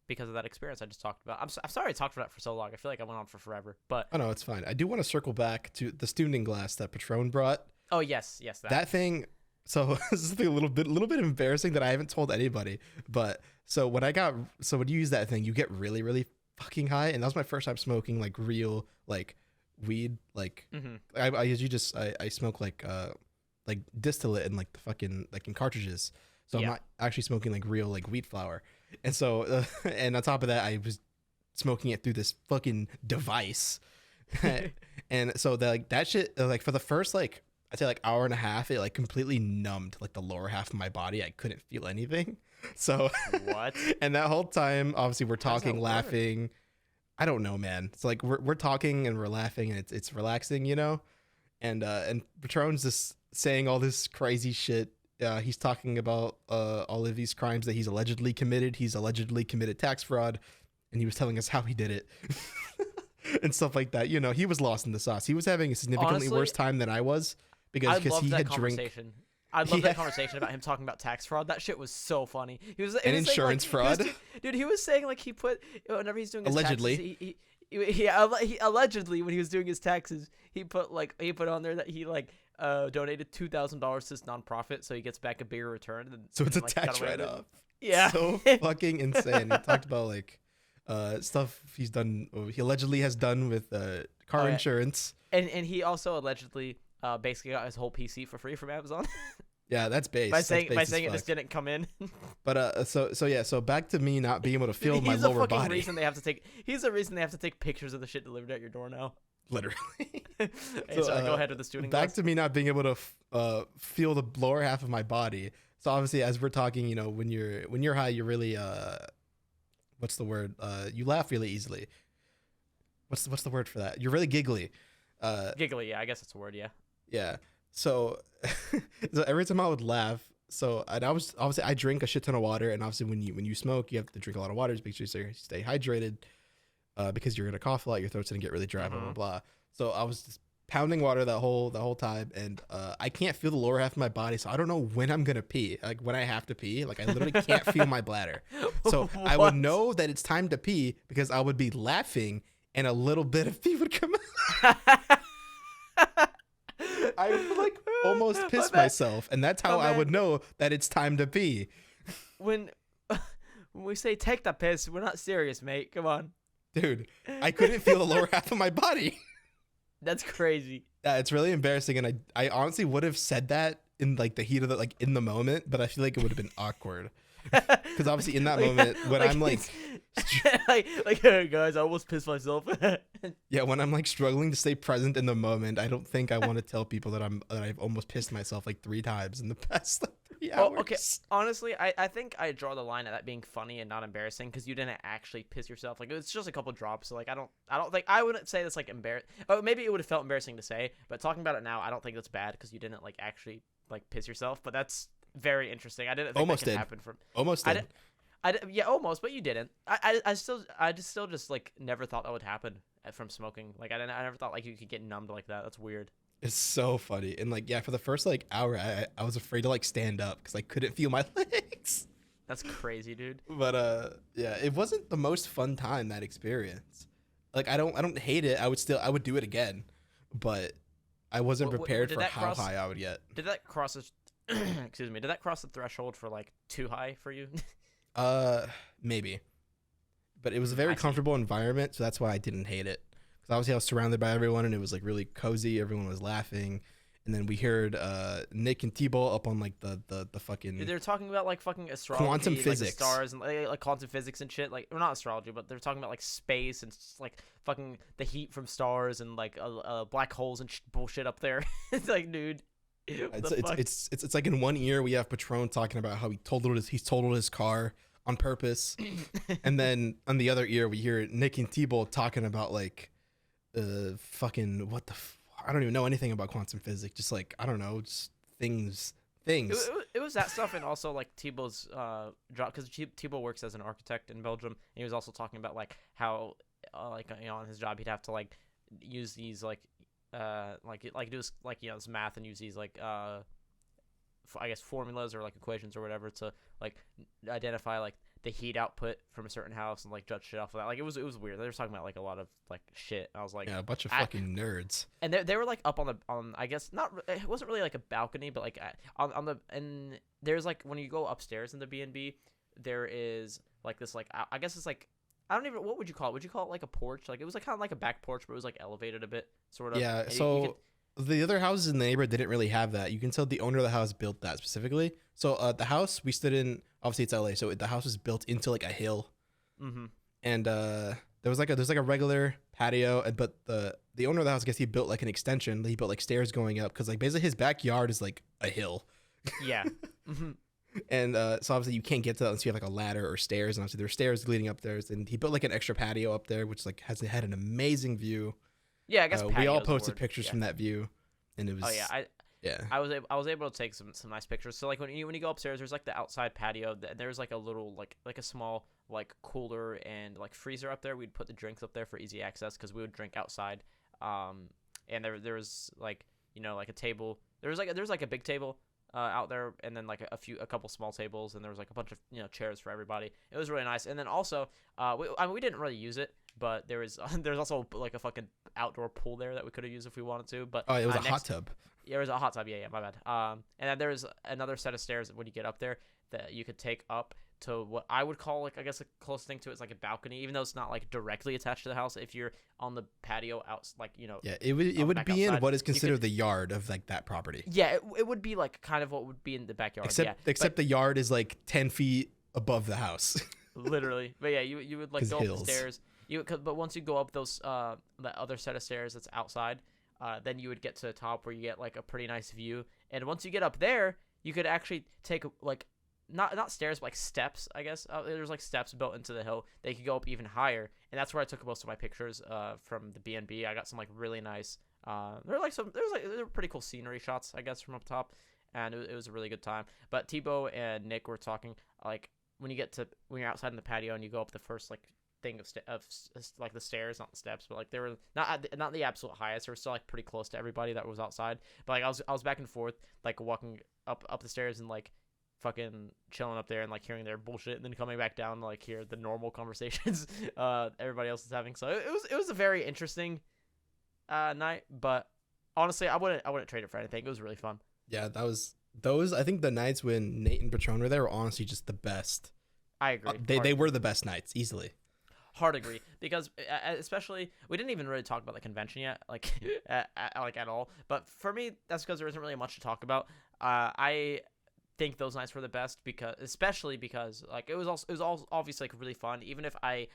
because of that experience I just talked about. I'm sorry I talked about that for so long. I feel like I went on for forever, but Oh no, it's fine. I do want to circle back to the Stunding glass that Patron brought. oh yes that. That thing. So this is a little bit embarrassing that I haven't told anybody. But when you use that thing, you get really really fucking high, and that was my first time smoking like real like weed. Like Hmm. I usually just I smoke like distillate and like the fucking like in cartridges. So I'm Yeah. not actually smoking like real like wheat flour. And so and on top of that, I was smoking it through this fucking device. And so that shit like for the first like I'd say like hour and a half, it like completely numbed like the lower half of my body. I couldn't feel anything. So What? and that whole time, obviously we're How does that talking, work? laughing. I don't know, man. It's like we're talking and we're laughing and it's relaxing, you know? And Patron's just saying all this crazy shit. He's talking about all of these crimes that he's allegedly committed. He's allegedly committed tax fraud, and he was telling us how he did it. And stuff like that. You know, he was lost in the sauce. He was having a significantly Honestly, worse time than I was I because loved he that had drink conversation. I love that conversation about him talking about tax fraud. That shit was so funny. and He was saying, insurance fraud. dude. He was saying like he put whenever he's doing his Allegedly. taxes, he allegedly when he was doing his taxes, he put on there that he like donated $2,000 to this nonprofit, so he gets back a bigger return. So it's a like, got tax away with it. write off. Yeah. So fucking insane. He talked about like stuff he's done, he allegedly has done with car Oh, yeah. insurance. And he also allegedly basically got his whole PC for free from Amazon Yeah, that's base. by That's saying base as it fuck. just didn't come in. But so back to me not being able to feel my He's the lower fucking body. reason they have to take. He's the reason they have to take pictures of the shit delivered at your door now. Literally. Hey, So, sorry, go ahead with the student Back glass. to me not being able to feel the lower half of my body. So obviously, as we're talking, you know, when you're high, you're really what's the word? You laugh really easily. What's the word for that? You're really giggly. Giggly, yeah, I guess that's a word, yeah. Yeah. So, so every time I would laugh, and I was obviously I drink a shit ton of water, and obviously when you smoke, you have to drink a lot of water to make sure you stay hydrated, because you're gonna cough a lot, your throat's gonna get really dry, blah blah Mhm. blah. So I was just pounding water the whole time, and I can't feel the lower half of my body, so I don't know when I'm gonna pee. Like when I have to pee, like I literally can't feel my bladder. So I would What? know that it's time to pee because I would be laughing, and a little bit of pee would come out. I would like almost piss My bad. myself, and that's how My I bad. would know that it's time to pee. when when we say take the piss, we're not serious, mate. Come on. Dude, I couldn't feel the lower half of my body. That's crazy. Yeah, it's really embarrassing, and I honestly would have said that in like the heat of the like in the moment, but I feel like it would have been awkward because obviously in that moment when I'm like hey guys, I almost pissed myself. yeah, when I'm like struggling to stay present in the moment, I don't think I want to tell people that I've almost pissed myself like 3 times in the past like 3 hours. Oh, okay. Honestly, I think I draw the line at that being funny and not embarrassing because you didn't actually piss yourself. Like it's just a couple drops. So like I don't think I wouldn't say that's like embarrassing. Oh, maybe it would have felt embarrassing to say, but talking about it now, I don't think that's bad because you didn't like actually like piss yourself. But that's very interesting. I didn't think Almost that could did. happen from. Almost I did. yeah, almost, but you didn't. I just still just like never thought that would happen from smoking. Like I never thought like you could get numbed like that. That's weird. It's so funny. And like, yeah, for the first like hour, I was afraid to like stand up because I couldn't feel my legs. That's crazy, dude. But yeah, it wasn't the most fun time, that experience. Like I don't hate it. I would do it again, but I wasn't prepared Did for that how cross? high I would get. Did that cross? Excuse me. Did that cross the threshold for like too high for you? Uh, maybe, but it was a very I see. comfortable environment, so that's why I didn't hate it. Because obviously I was surrounded by everyone, and it was like really cozy. Everyone was laughing, and then we heard Nick and T-Ball up on like the Dude, fucking they're talking about like fucking astrology, quantum like the physics. stars and like quantum physics and shit. Like, well, not astrology, but they're talking about like space and like fucking the heat from stars and like black holes and bullshit up there. It's like, dude, what It's the it's, fuck? it's it's it's like in one ear we have Patron talking about how he's totaled his car on purpose, and then on the other ear we hear Nick and T-Ball talking about like fucking I don't even know anything about quantum physics. Just like I don't know, just things things. It was that stuff, and also like Thibault's job, because Thibault works as an architect in Belgium, and he was also talking about like how like on his job he'd have to like use these like do this, like this math and use these like I guess formulas or like equations or whatever to like identify like the heat output from a certain house and like judge shit off of that. Like it was weird. They were talking about like a lot of like shit. I was like, Yeah, a bunch of I, fucking nerds. and they were like up on I guess not, it wasn't really like a balcony, but like on the, and there's like when you go upstairs in the B&B, there is like this like I guess it's like, I don't even, what would you call it? Would you call it like a porch? Like it was like kind of like a back porch, but it was like elevated a bit, sort of. Yeah, And you could, so the other houses in the neighborhood didn't really have that. You can tell the owner of the house built that specifically. So the house we stood in, obviously it's LA, so the house was built into like a hill, mm-hmm. and there's like a regular patio, but the owner of the house, I guess he built like an extension. He built like stairs going up because like basically his backyard is like a hill, Yeah. Mm-hmm. and so obviously you can't get to that unless you have like a ladder or stairs, and obviously there's stairs leading up there. And he built like an extra patio up there, which like had an amazing view. Yeah, I guess We all patio's the posted word. pictures Yeah. from that view, and it was Oh yeah, yeah. I was able to take some nice pictures. So like when you go upstairs, there's like the outside patio. There's like a little like a small like cooler and like freezer up there. We'd put the drinks up there for easy access because we would drink outside. And there was like like a table. There was like a big table out there, and then like a couple small tables, and there was like a bunch of chairs for everybody. It was really nice. And then also I mean, we didn't really use it, but there's also like a fucking outdoor pool there that we could have used if we wanted to. But Oh, it was a hot tub. yeah, there was a hot tub. Yeah, my bad. And then there's another set of stairs when you get up there that you could take up to what I would call like, I guess the closest thing to it is like a balcony, even though it's not like directly attached to the house. If you're on the patio out, like Yeah, it would back be in outside, what is you considered could, the yard of like that property. yeah, it would be like kind of what would be in the backyard. Yeah, Except the yard is like 10 feet above the house. literally. But yeah, you would like 'Cause go up the hills. stairs. But once you go up those the other set of stairs that's outside, then you would get to the top where you get like a pretty nice view. And once you get up there, you could actually take like not stairs, but like steps, I guess. There's like steps built into the hill. They could go up even higher, and that's where I took most of my pictures from the B&B. I got some like really nice. There were pretty cool scenery shots, I guess, from up top, and it was a really good time. But Tebow and Nick were talking like when you're outside in the patio and you go up the first like thing of like the stairs, not the steps, but like they were not the absolute highest. They were still like pretty close to everybody that was outside. But like I was back and forth, like walking up the stairs and like fucking chilling up there and like hearing their bullshit, and then coming back down to like hear the normal conversations everybody else is having. So it was a very interesting night. But honestly, I wouldn't trade it for anything. It was really fun. Yeah, that was those. I think the nights when Nate and Patron were there were honestly just the best. I agree. They were the best nights easily. Hard agree, because especially we didn't even really talk about the convention yet, like like at all. But for me, that's because there isn't really much to talk about. I think those nights were the best especially because like it was all obviously like really fun. Even if I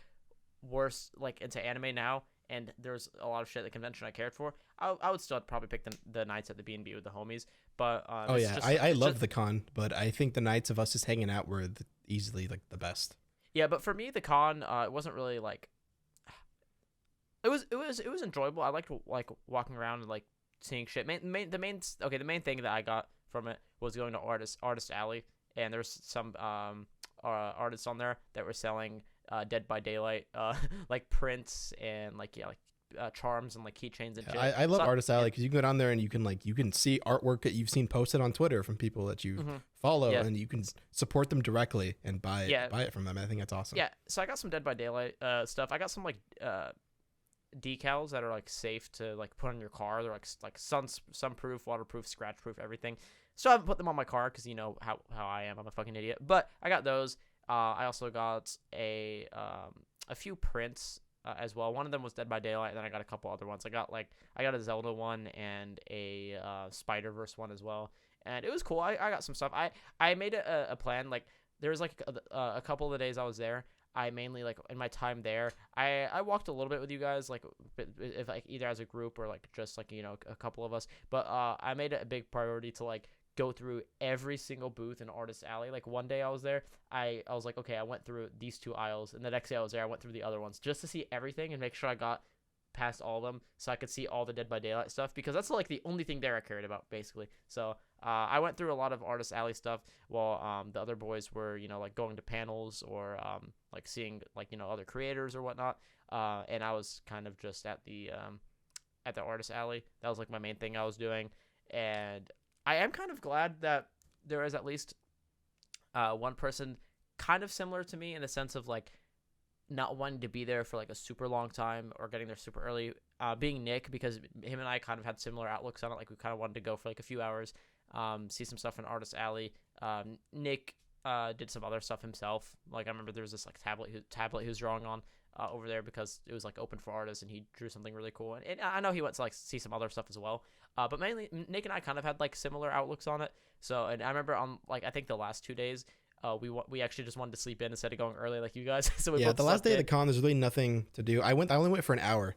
were like into anime now, and there's a lot of shit at the convention I cared for, I would still probably pick the nights at the B&B with the homies. But Oh yeah, I love the con, but I think the nights of us just hanging out were easily like the best. Yeah, but for me, the con, it wasn't really like. It was enjoyable. I liked like walking around and like seeing shit. The main thing that I got from it was going to Artist Alley, and there's some artists on there that were selling Dead by Daylight like prints and like charms and like keychains and Yeah, shit. I love So Artist yeah, Alley because you can go down there and you can see artwork that you've seen posted on Twitter from people that you hmm follow, yeah, and you can support them directly and yeah, buy it from them. I think that's awesome. yeah. So I got some Dead by Daylight stuff. I got some like decals that are like safe to like put on your car. They're like sunproof, waterproof, scratch proof, everything. So I haven't put them on my car because you know how I am. I'm a fucking idiot. But I got those. I also got a few prints as well. One of them was Dead by Daylight, and then I got a couple other ones. I got a Zelda one and a Spider Verse one as well, and it was cool. I got some stuff. I made a plan. Like there was like a couple of the days I was there. I mainly like in my time there. I walked a little bit with you guys, like if like either as a group or like just like you know a couple of us. But I made it a big priority to like go through every single booth in Artist Alley. Like one day I was there, I was like, okay, I went through these two aisles, and the next day I was there, I went through the other ones just to see everything and make sure I got past all of them so I could see all the Dead by Daylight stuff because that's like the only thing there I cared about basically. So I went through a lot of Artist Alley stuff while the other boys were you know like going to panels or like seeing like you know other creators or whatnot. And I was kind of just at the Artist Alley. That was like my main thing I was doing, and I am kind of glad that there is at least one person kind of similar to me in the sense of like not wanting to be there for like a super long time or getting there super early. Being Nick, because him and I kind of had similar outlooks on it. Like we kind of wanted to go for like a few hours, see some stuff in Artist Alley. Nick did some other stuff himself. Like I remember there was this like tablet he was drawing on over there because it was like open for artists and he drew something really cool. And I know he went to like see some other stuff as well. But mainly Nick and I kind of had like similar outlooks on it. So and I remember on like I think the last 2 days. We actually just wanted to sleep in instead of going early like you guys. So we Yeah, both the last slept day of in. the con, there's really nothing to do. I only went for an hour.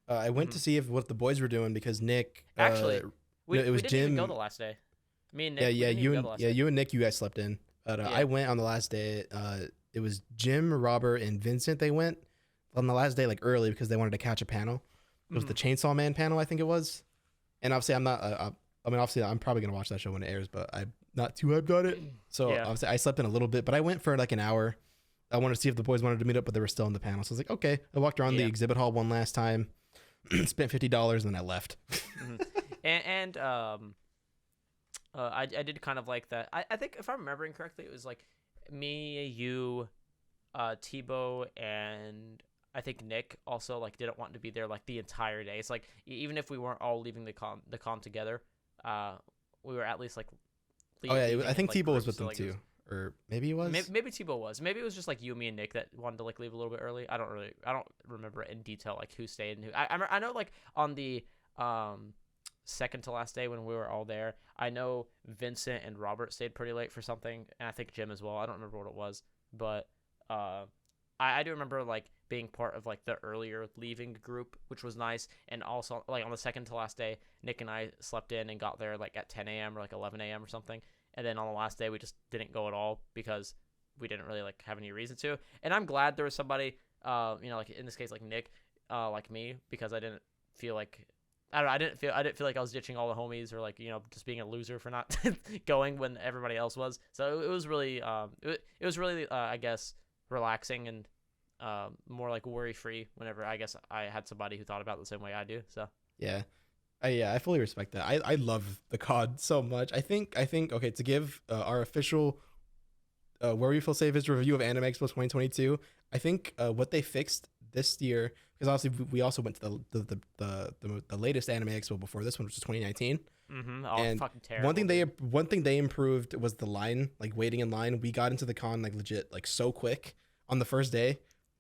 I went to hmm see if what the boys were doing because Nick. Actually, No, it we was didn't even go Jim. the last day. Me and Yeah, Nick, we yeah, didn't even go the last day. you and Nick, you guys slept in. But Yeah. I went on the last day. It was Jim, Robert, and Vincent. They went on the last day like early because they wanted to catch a panel. It was the hmm Chainsaw Man panel, I think it was. And obviously, I'm not. I mean, obviously, I'm probably gonna watch that show when it airs, but I'm not too hyped on it. So Yeah. obviously, I slept in a little bit, but I went for like an hour. I wanted to see if the boys wanted to meet up, but they were still in the panel. So I was like, okay. I walked around the Yeah. exhibit hall one last time, spent $50, and then I left. hmm and I did kind of like that. I think if I'm remembering correctly, it was like me, you, Tebow, and I think Nick also like didn't want to be there like the entire day. It's like even if we weren't all leaving the con together, we were at least like Oh yeah, leaving I in think like Tebow was groups. with So them like it was too, or maybe he was. maybe Tebow was. Maybe it was just like you, me, and Nick that wanted to like leave a little bit early. I don't remember in detail like who stayed and who. I know like on the second to last day when we were all there. I know Vincent and Robert stayed pretty late for something, and I think Jim as well. I don't remember what it was, but I do remember like being part of like the earlier leaving group, which was nice. And also like on the second to last day, Nick and I slept in and got there like at 10 a.m. or like 11 a.m. or something. And then on the last day, we just didn't go at all because we didn't really like have any reason to. And I'm glad there was somebody, you know, like in this case, like Nick, like me, because I didn't feel like I don't know. I didn't feel like I was ditching all the homies or like you know just being a loser for not going when everybody else was. So it was really it was really I guess relaxing and more like worry free whenever I guess I had somebody who thought about it the same way I do. So Yeah, I fully respect that. I love the COD so much. I think okay, to give our official where we feel safe is review of Anime Expo 2022. I think what they fixed this year, because obviously we also went to the latest Anime Expo before this one, which was 2019. oh And fucking terrible. one thing they improved was the line, like waiting in line. We got into the con like legit like so quick on the first day,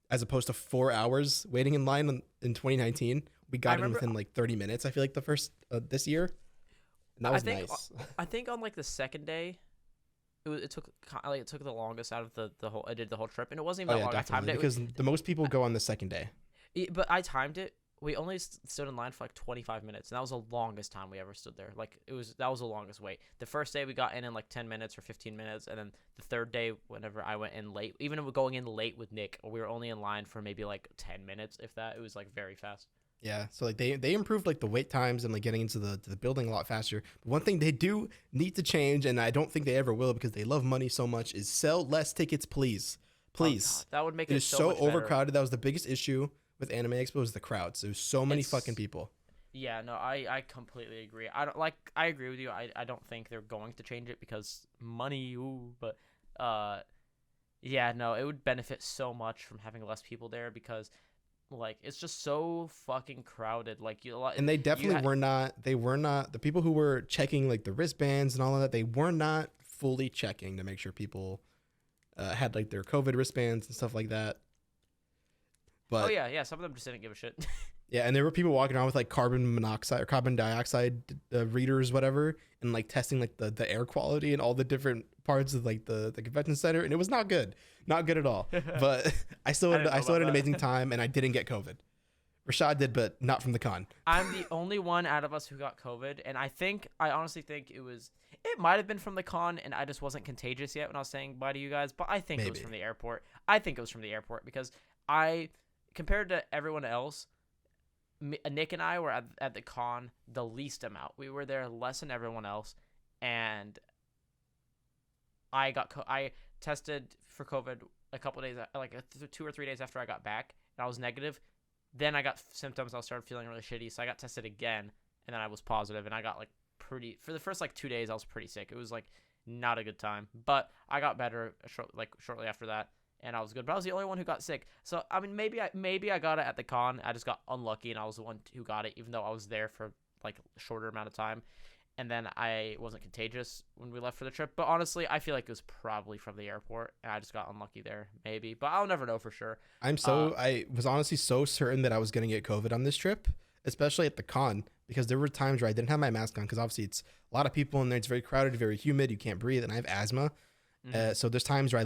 as opposed to 4 hours waiting in line in 2019. We I got in remember within like 30 minutes. I feel like the first this year, and that I was think nice. I think on like the second day. It took the longest out of the whole. I did the whole trip, and it wasn't Oh even that yeah, long. I timed definitely, it. because the most people go on the second day. But I timed it. We only stood in line for like 25 minutes, and that was the longest time we ever stood there. Like that was the longest wait. The first day we got in like 10 minutes or 15 minutes, and then the third day, whenever I went in late, even if we're going in late with Nick, we were only in line for maybe like 10 minutes, if that. It was like very fast. Yeah, so like they improved like the wait times and like getting into the building a lot faster. But one thing they do need to change, and I don't think they ever will because they love money so much, is sell less tickets, please. Oh Please. God, that would make It it is so so much better. overcrowded. That was the biggest issue with Anime Expo is the crowds. There's so many fucking It's people. Yeah, no, I completely agree. I don't like I agree with you. I don't think they're going to change it because money, ooh, but uh yeah, no, it would benefit so much from having less people there because like it's just so fucking crowded. Like And they you definitely were not. They were not the people who were checking like the wristbands and all of that. They were not fully checking to make sure people had like their COVID wristbands and stuff like that. Oh But yeah, yeah, some of them just didn't give a shit. yeah, and there were people walking around with like carbon monoxide or carbon dioxide readers, whatever, and like testing like the air quality and all the different parts of like the convention center, and it was not good at all. But I didn't I know still had an about amazing that. time, and I didn't get COVID. Rashad did, but not from the con. I'm the only one out of us who got COVID, and I honestly think it might have been from the con, and I just wasn't contagious yet when I was saying bye to you guys. But I think it was Maybe. from the airport. I think it was from the airport because I, compared to everyone else, Nick and I were at the con the least amount. We were there less than everyone else, and I tested for COVID a couple days, like 2 or 3 days after I got back, and I was negative. Then I got symptoms. I started feeling really shitty, so I got tested again, and then I was positive, and I got like pretty for the first like 2 days. I was pretty sick. It was like not a good time, but I got better shortly after that, and I was good. But I was the only one who got sick. So I mean, maybe I got it at the con. I just got unlucky, and I was the one who got it, even though I was there for like a shorter amount of time. And then I wasn't contagious when we left for the trip. But honestly, I feel like it was probably from the airport, and I just got unlucky there, maybe. But I'll never know for sure. Uh, I was honestly so certain that I was going to get COVID on this trip, especially at the con, because there were times where I didn't have my mask on because obviously it's a lot of people in there. It's very crowded, very humid. You can't breathe, and I have asthma. mhm. So there's times where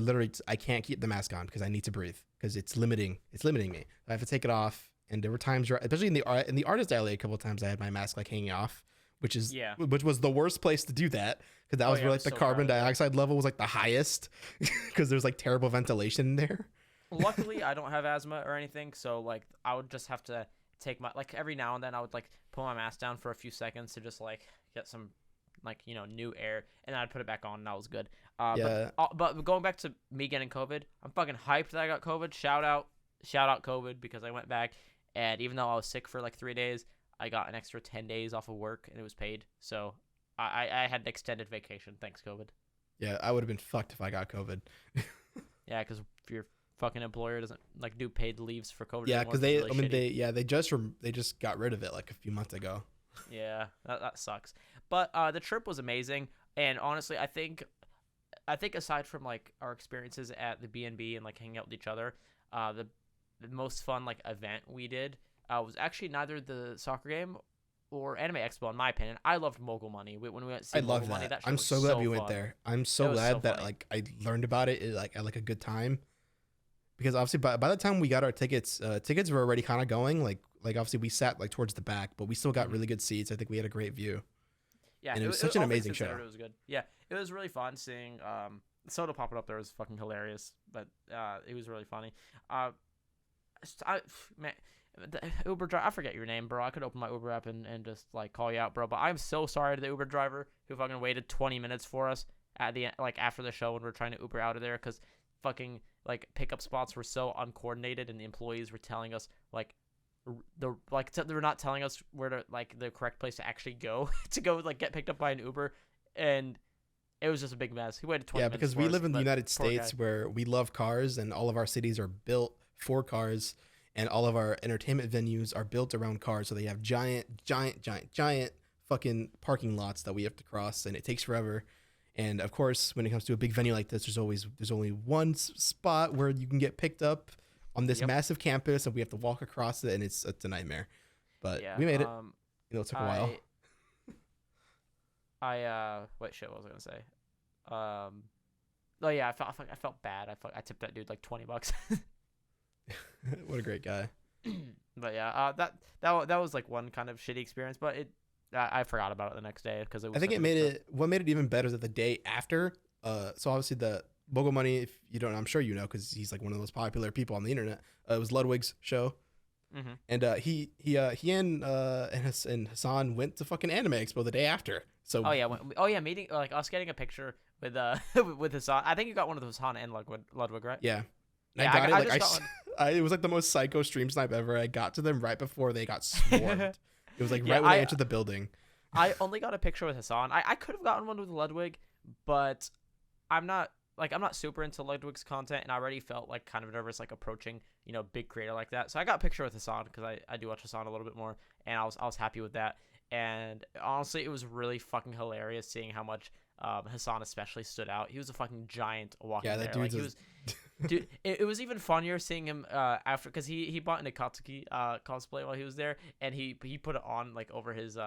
I can't keep the mask on because I need to breathe because it's limiting me. I have to take it off. And there were times where, especially in the artist alley, a couple of times I had my mask like hanging off, Yeah. which was the worst place to do that because that Oh was yeah, where it like was the so carbon crowded there. dioxide level was like the highest because there's like terrible ventilation in there. Luckily, I don't have asthma or anything, so like I would just have to take my like every now and then I would like pull my mask down for a few seconds to just like get some like new air, and then I'd put it back on, and that was good. Yeah, But going back to me getting COVID, I'm fucking hyped that I got COVID. Shout out COVID because I went back, and even though I was sick for like 3 days, I got an extra 10 days off of work, and it was paid. So I had an extended vacation. Thanks, COVID. yeah, I would have been fucked if I got COVID. Yeah, because your fucking employer doesn't like do paid leaves for COVID Yeah, anymore. because It's they, really I mean, shitty. they just got rid of it like a few months ago. Yeah, that sucks. But the trip was amazing, and honestly, I think aside from like our experiences at the B&B and like hanging out with each other, the most fun like event we did was actually neither the soccer game or Anime Expo in my opinion. I loved Mogul Money. When we went to see I love Mogul Money, that. that shit I'm was so glad so we went fun. there. I'm It so was so glad that funny. like I learned about it like at like a good time because obviously by the time we got our tickets, tickets were already kind of going like obviously we sat like towards the back, but we still got Mhm. really good seats. I think we had a great view, Yeah, and it was such an all things amazing show. considered, it was good. Yeah, it was really fun seeing Soda popping up there was fucking hilarious, but it was really funny. Uh, I man, the Uber driver, I forget your name, bro. I could open my Uber app and just like call you out, bro. But I'm so sorry to the Uber driver who fucking waited 20 minutes for us at the like after the show when we are trying to Uber out of there because fucking like pickup spots were so uncoordinated and the employees were telling us like they were not telling us where to like the correct place to actually go to go like get picked up by an Uber, and it was just a big mess. He waited 20 Yeah, minutes because for we us, live in the but United poor States guy. where we love cars and all of our cities are built for cars and all of our entertainment venues are built around cars. So they have giant fucking parking lots that we have to cross and it takes forever. And of course, when it comes to a big venue like this, there's only one spot where you can get picked up on this Yep. massive campus and we have to walk across it and it's a nightmare. But Yeah. we made it. It took a while. I what shit was I gonna say? Oh yeah, I felt bad. I tipped that dude like $20. What a great guy. But yeah, that was like one kind of shitty experience, but I forgot about it the next day because it was. I think such it a made good trip. it. What made it even better is that the day after. So obviously the Bogle Money, if you don't, I'm sure you know because he's like one of the most popular people on the internet. It was Ludwig's show, Mm-hmm. and he and Hassan went to fucking Anime Expo the day after. So Oh yeah, meeting like us getting a picture with with Hassan. I think you got one of those Hassan and Ludwig, right? yeah, and Yeah, I got it. I Like just got one. It was like the most psycho stream snipe ever. I got to them right before they got swarmed. It was like Yeah, right when I entered the building. I only got a picture with Hassan. I could have gotten one with Ludwig, but I'm not super into Ludwig's content, and I already felt like kind of nervous like approaching big creator like that. So I got a picture with Hassan because I do watch Hassan a little bit more, and I was happy with that. And honestly, it was really fucking hilarious seeing how much Hassan especially stood out. He was a fucking giant walking there. Like, he was. Dude, it was even funnier seeing him after, because he bought an Akatsuki cosplay while he was there, and he put it on like over his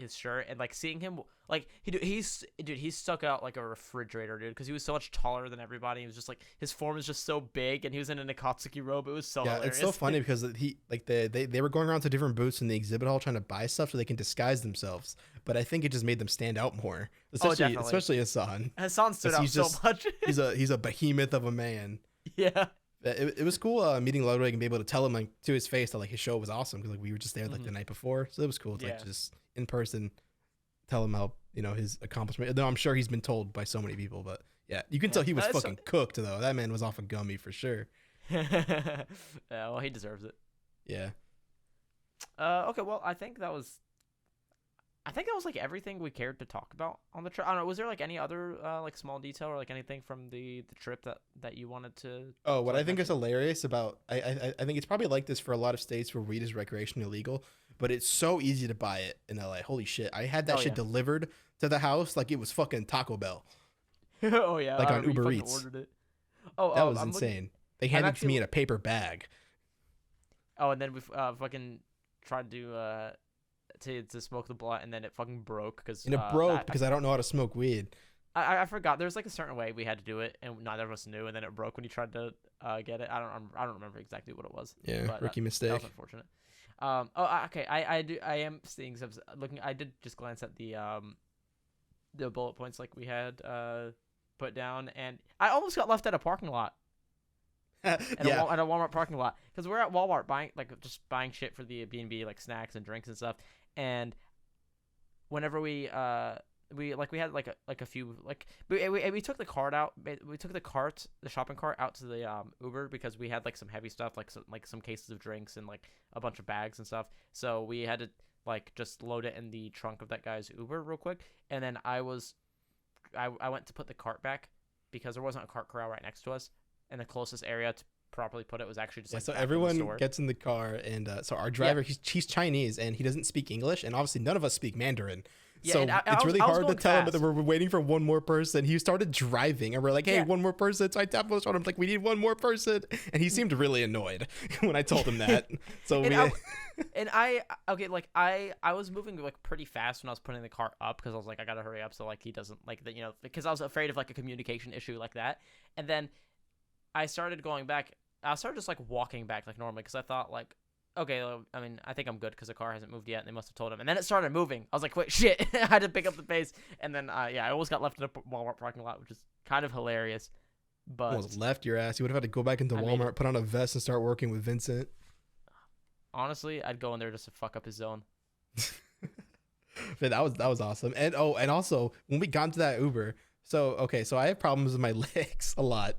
shirt, and like seeing him like he stuck out like a refrigerator, dude, because he was so much taller than everybody. He was just like, his form is just so big, and he was in an Akatsuki robe. It was so hilarious. It's so funny because they were going around to different booths in the exhibit hall trying to buy stuff so they can disguise themselves. But I think it just made them stand out more, especially Hassan. Hassan stood out so much. he's a behemoth of a man. Yeah. It was cool meeting Ludwig and be able to tell him like to his face that like his show was awesome, because like we were just there like the night before, so it was cool to like just in person tell him how his accomplishment. Though I'm sure he's been told by so many people, but yeah, you can tell he was fucking cooked though. That man was off a gummy for sure. Yeah, well, he deserves it. Yeah. Okay, well, I think that was like everything we cared to talk about on the trip. I don't know. Was there like any other like small detail or like anything from the trip that you wanted to? Oh, what I think is hilarious about I think it's probably like this for a lot of states where weed is recreationally illegal, but it's so easy to buy it in LA. Holy shit! I had that shit delivered to the house like it was fuccking Taco Bell. Oh yeah, like on Uber Eats. Ordered it. Oh, that was insane. They handed it to me in a paper bag. Oh, and then we fucking tried to smoke the blunt, and then it fucking broke because because I don't know how to smoke weed. I forgot there's like a certain way we had to do it, and neither of us knew, and then it broke when you tried to get it. I don't remember exactly what it was. Yeah, but, rookie mistake. That was unfortunate. Okay. I am seeing some looking. I did just glance at the bullet points like we had put down, and I almost got left at a parking lot. At a Walmart parking lot, because we're at Walmart buying shit for the B&B, like snacks and drinks and stuff. And whenever we had a few we took the cart out. We took the shopping cart out to the Uber, because we had like some heavy stuff, like some cases of drinks and like a bunch of bags and stuff. So we had to like just load it in the trunk of that guy's Uber real quick. And then I went to put the cart back, because there wasn't a cart corral right next to us, and the closest area to properly put it was actually just so everyone gets in the car, and so our driver, he's Chinese and he doesn't speak English, and obviously none of us speak Mandarin. Yeah, so it's really hard to tell him that we're waiting for one more person. He started driving, and we're like, hey, one more person. So I tapped on him like, we need one more person, and he seemed really annoyed when I told him that. So I was moving like pretty fast when I was putting the cart up, because I was like, I gotta hurry up so like he doesn't like that, because I was afraid of like a communication issue like that. And then I started going back. I started just like walking back like normally, because I thought like, okay, I mean, I think I'm good because the car hasn't moved yet, and they must have told him. And then it started moving. I was like, wait, shit. I had to pick up the pace. And then, I almost got left in a Walmart parking lot, which is kind of hilarious. But almost left your ass. You would have had to go back into Walmart, put on a vest, and start working with Vincent. Honestly, I'd go in there just to fuck up his zone. Man, that was awesome. And also when we got into that Uber, so I have problems with my legs a lot.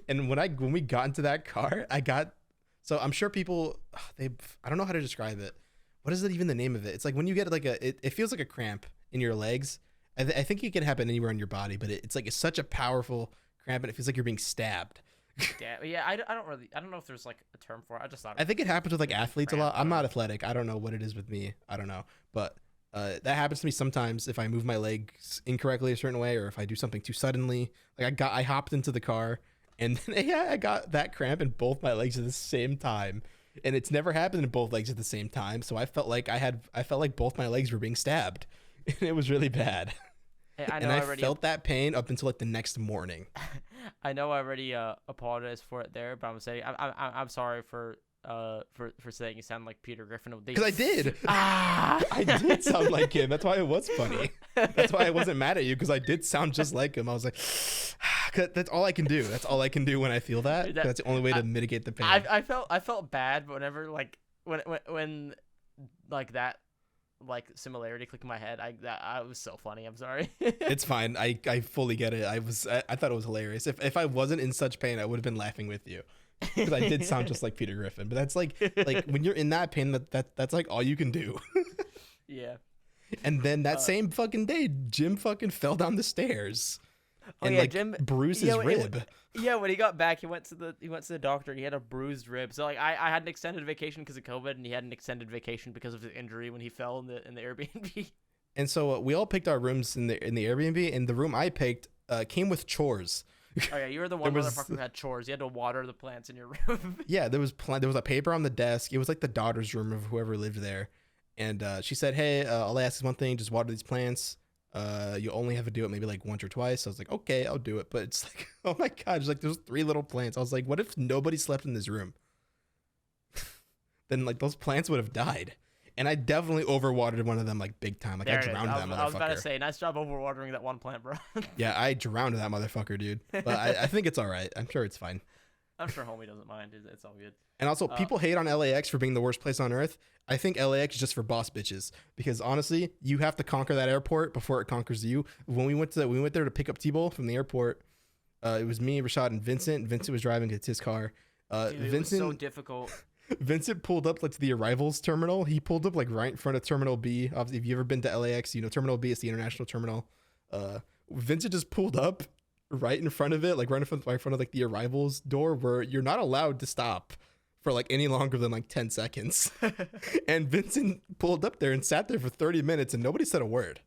And when we got into that car, so I'm sure people, I don't know how to describe it. What is it even the name of it? It's like when you get like it feels like a cramp in your legs. I think it can happen anywhere on your body, but it's such a powerful cramp, and it feels like you're being stabbed. Yeah. I don't know if there's like a term for it. I just thought. I think it happens with like athletes a lot. I'm not athletic. I don't know what it is with me. I don't know, but that happens to me sometimes if I move my legs incorrectly a certain way, or if I do something too suddenly. Like I hopped into the car, and then I got that cramp in both my legs at the same time, and it's never happened in both legs at the same time. So I felt like both my legs were being stabbed, and it was really bad. I felt that pain up until like the next morning. I know I already apologized for it there, but I'm saying I'm sorry for saying you sound like Peter Griffin. Because I did. I did sound like him. That's why it was funny. That's why I wasn't mad at you, because I did sound just like him. I was like, that's all I can do. That's all I can do when I feel that. That's the only way to mitigate the pain. I felt bad, but whenever like when like that like similarity clicked in my head, I was so funny. I'm sorry. It's fine. I fully get it. I thought it was hilarious. If I wasn't in such pain, I would have been laughing with you. because I did sound just like Peter Griffin. But that's like when you're in that pain, that's like all you can do. Yeah. And then that same fucking day, Jim fucking fell down the stairs Oh and yeah, like Jim. bruised his rib. Yeah, when he got back, he went to the doctor. He had a bruised rib. So like I had an extended vacation because of COVID, and he had an extended vacation because of his injury when he fell in the Airbnb. And so we all picked our rooms in the Airbnb, and the room I picked came with chores. Oh yeah, you were the one was- motherfucker who had chores. You had to water the plants in your room. Yeah, there was a paper on the desk. It was like the daughter's room of whoever lived there. And she said, "Hey, all I ask is one thing: just water these plants. You only have to do it maybe like once or twice." I was like, "Okay, I'll do it." But it's like, oh my god, there's 3 little plants. I was like, what if nobody slept in this room? Then like those plants would have died. And I definitely overwatered one of them like big time. Like There I it is. drowned that motherfucker. I was about to say, nice job overwatering that one plant, bro. Yeah, I drowned that motherfucker, dude. But I think it's all right. I'm sure it's fine. I'm sure homie doesn't mind. It's all good. And also, people hate on LAX for being the worst place on earth. I think LAX is just for boss bitches because honestly, you have to conquer that airport before it conquers you. When we went there to pick up T-Bull from the airport, it was me, Rashad, and Vincent. Vincent was driving. It's his car. Dude, it was so difficult. Vincent pulled up like to the arrivals terminal. He pulled up like right in front of Terminal B. Obviously, if you've ever been to LAX, you know Terminal B is the international terminal. Vincent just pulled up right in front of it, like right in front of like the arrivals door, where you're not allowed to stop for like any longer than like 10 seconds. And Vincent pulled up there and sat there for 30 minutes, and nobody said a word.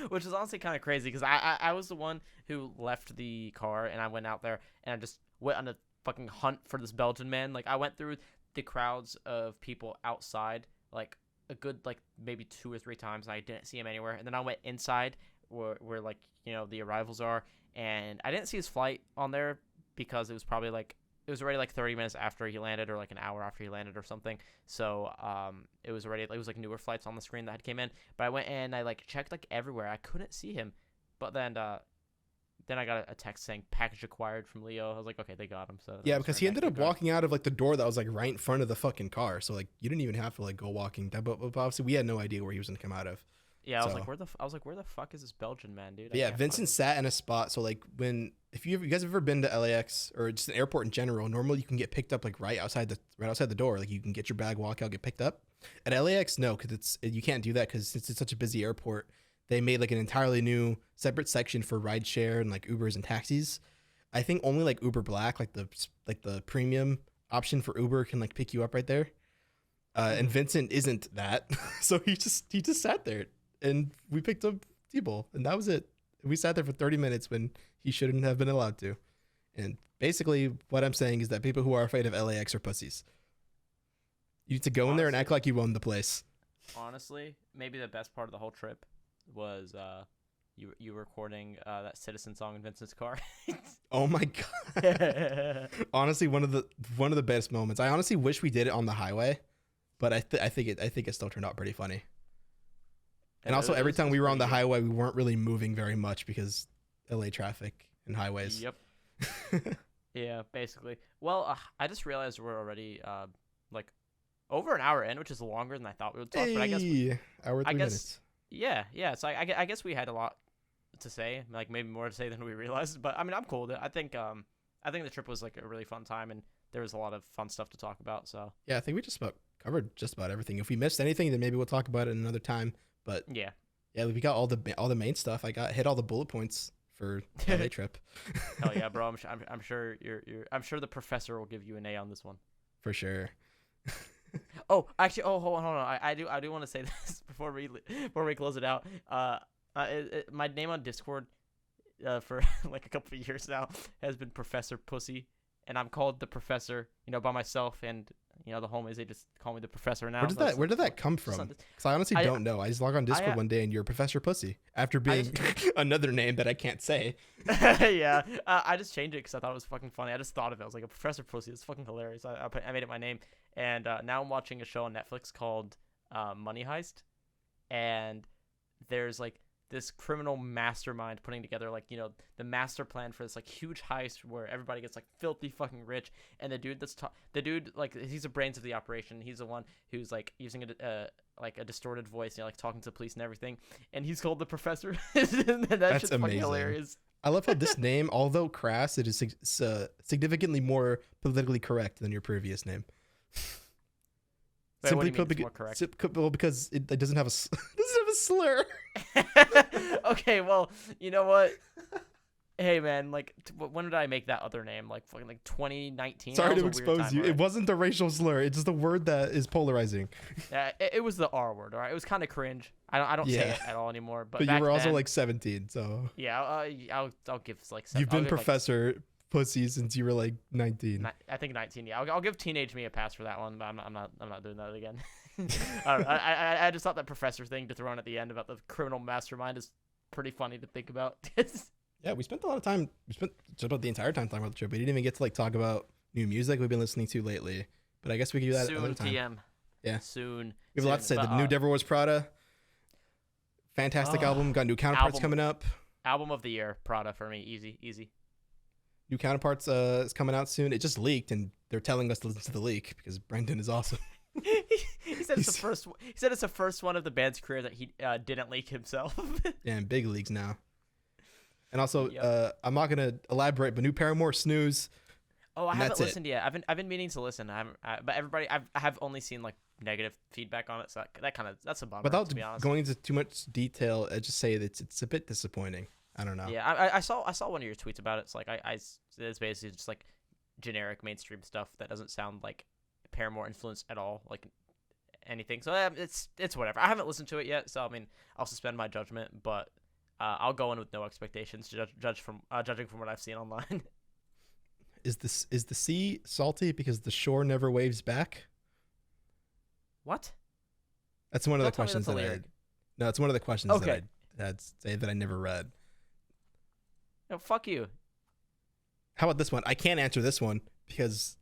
Which is honestly kind of crazy because I was the one who left the car and I went out there and I just went on a fucking hunt for this Belgian man. Like I went through the crowds of people outside like a good like maybe 2 or 3 times and I didn't see him anywhere. And then I went inside where like, you know, the arrivals are, and I didn't see his flight on there because it was probably like it was already like 30 minutes after he landed or like an hour after he landed or something. So it was like newer flights on the screen that had came in. But I went and I like checked like everywhere. I couldn't see him. But then I got a text saying package acquired from Leo. I was like, okay, they got him. So Yeah, because he ended up walking out of like the door that was like right in front of the fucking car. So like you didn't even have to like go walking. But obviously we had no idea where he was gonna come out of. Yeah, I was like, where the fuck is this Belgian man, dude? But yeah, Vincent sat in a spot. So like if you guys have ever been to LAX or just an airport in general, normally you can get picked up like right outside the door. Like you can get your bag, walk out, get picked up. At LAX, no, because you can't do that because it's such a busy airport. They made like an entirely new separate section for rideshare and like Ubers and taxis. I think only like Uber Black, like the premium option for Uber can like pick you up right there. And Vincent isn't that, so he just sat there. And we picked up T-Bull, and that was it. We sat there for 30 minutes when he shouldn't have been allowed to. And basically, what I'm saying is that people who are afraid of LAX are pussies. You need to go in there and act like you own the place. Honestly, maybe the best part of the whole trip was you recording that Citizen song in Vincent's car. Oh my god! Honestly, one of the best moments. I honestly wish we did it on the highway, but I think it still turned out pretty funny. And also, every time we were on the highway, we weren't really moving very much because LA traffic and highways. Yep. Yeah, basically. Well, I just realized we're already like over an hour in, which is longer than I thought we would talk. But I guess hour 3 minutes. Yeah. So I guess we had a lot to say, like maybe more to say than we realized. But I mean, I'm cool with it. I think the trip was like a really fun time, and there was a lot of fun stuff to talk about. So yeah, I think we just about covered just about everything. If we missed anything, then maybe we'll talk about it another time. But yeah, we got all the main stuff. I hit all the bullet points for the LA trip. Hell yeah, bro! I'm sure I'm sure the professor will give you an A on this one for sure. Oh, actually, hold on. I do want to say this before we close it out. My name on Discord for like a couple of years now has been Professor Pussy, and I'm called the Professor, by myself, and the homies, they just call me the Professor now. Where did that come from? Because I honestly don't know. I just log on Discord one day and you're Professor Pussy after being another name that I can't say. Yeah, I just changed it because I thought it was fucking funny. I just thought of it. I was like, a Professor Pussy. It's fucking hilarious. I made it my name, and now I'm watching a show on Netflix called Money Heist, and there's like this criminal mastermind putting together like the master plan for this like huge heist where everybody gets like filthy fucking rich, and the dude like he's the brains of the operation. He's the one who's like using like a distorted voice, like talking to the police and everything, and he's called the Professor. That's amazing. fucking hilarious. I love how this name, although crass, it is significantly more politically correct than your previous name. Wait, what do Simply you mean put, it's more correct? well, because it doesn't have a doesn't have a slur. Okay, well, you know what? Hey man, like when did I make that other name? Like fucking like 2019. Sorry That was to a weird expose time, you. right? It wasn't a racial slur. It's just a word that is polarizing. Yeah, it was the R word. All right, it was kind of cringe. I don't say Yeah. it at all anymore. But But you back were also then, like 17, so yeah, I'll give like you've I'll been give, like, Professor Pussy since you were like 19. I think 19. Yeah, I'll give teenage me a pass for that one, but I'm not doing that again. I, don't know, I just thought that professor thing to throw in at the end about the criminal mastermind is pretty funny to think about. Yeah, we spent a lot of time. We spent just about the entire time talking about the trip. We didn't even get to like talk about new music we've been listening to lately. But I guess we could do that another Soon, time. TM. Yeah. Soon. We have a lot to say. But, The new Devil Wears Prada, fantastic album. Got new counterparts album. coming up. Album of the year, Prada for me. Easy. New counterparts is coming out soon. It just leaked, and they're telling us to listen to the leak because Brendan is awesome. He said it's the first. He said it's the first one of the band's career that he didn't leak himself. Yeah, in big leagues now. And also, Yep. I'm not gonna elaborate, but new Paramore Snooze. Oh, I And haven't that's it. listened yet. I've been meaning to listen. But everybody, I have only seen like negative feedback on it, so that's a bummer. Without to be honest. going into too much detail, I just say that it's a bit disappointing. I don't know. Yeah, I saw one of your tweets about it. It's like it's basically just like generic mainstream stuff that doesn't sound like Paramore influence at all, like anything. So it's whatever. I haven't listened to it yet, so I mean I'll suspend my judgment, but I'll go in with no expectations, judging from what I've seen online. Is the sea salty because the shore never waves back? What? That's one of the Don't tell me questions that's a that lyric. No, it's one of the questions Okay. that I had say that I never read. No, fuck you. How about this one? I can't answer this one because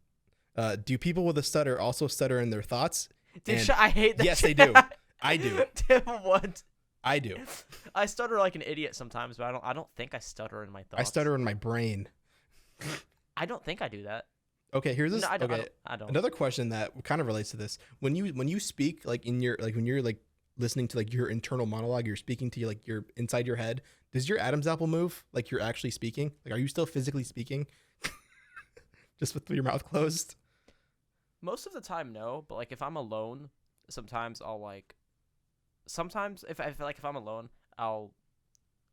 do people with a stutter also stutter in their thoughts? Dude, And I hate that. yes, they do. I do. Dude, what? I do. I stutter like an idiot sometimes, but I don't think I stutter in my thoughts. I stutter in my brain. I don't think I do that. Okay, here's this. No, I don't. Okay, I don't. another question that kind of relates to this. When you speak, like in your when you're like listening to like your internal monologue, you're speaking to like your inside your head. Does your Adam's apple move like you're actually speaking? Like, are you still physically speaking? Just with your mouth closed? Most of the time, no. But like if I'm alone, sometimes I'll like. Sometimes if I'm alone, I'll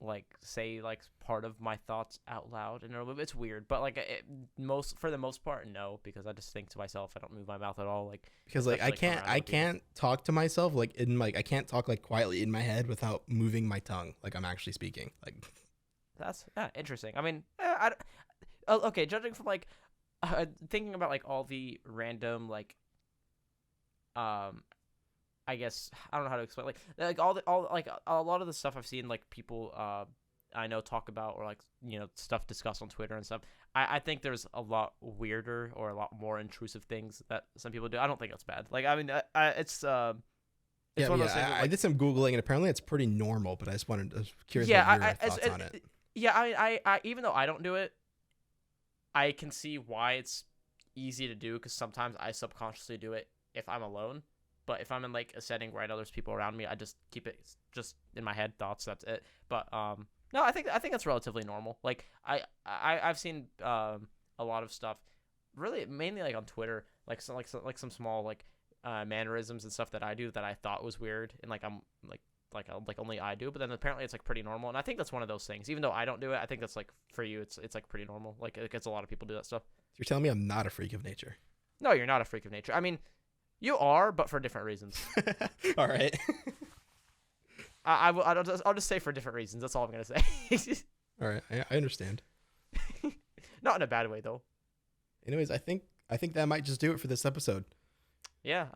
like say like part of my thoughts out loud, and it's weird. But like for the most part, no, because I just think to myself. I don't move my mouth at all. Like Because like especially, when I'm around other people. can't talk to myself like in like I can't talk like quietly in my head without moving my tongue like I'm actually speaking. Like That's interesting. I mean, okay. Judging from like thinking about like all the random like I guess I don't know how to explain like all like a lot of the stuff I've seen like people I know talk about or like stuff discussed on Twitter and stuff. I think there's a lot weirder or a lot more intrusive things that some people do. I don't think it's bad. Like I mean it's one of those things I did some googling and apparently it's pretty normal. But I was curious Yeah, about your thoughts on it. Yeah, I even though I don't do it, I can see why it's easy to do because sometimes I subconsciously do it if I'm alone. But if I'm in like a setting where I know there's people around me, I just keep it just in my head thoughts. That's it. But no, I think that's relatively normal. Like I've seen a lot of stuff, really mainly like on Twitter, like some small like mannerisms and stuff that I do that I thought was weird and like I'm like only I do, but then apparently it's like pretty normal, and I think that's one of those things. Even though I don't do it, I think that's like for you, it's like pretty normal. Like it's a lot of people do that stuff. You're telling me I'm not a freak of nature. No, you're not a freak of nature. I mean, you are, but for different reasons. All right. I'll just say for different reasons. That's all I'm gonna say. All right. I understand. Not in a bad way though. Anyways, I think that might just do it for this episode. Yeah.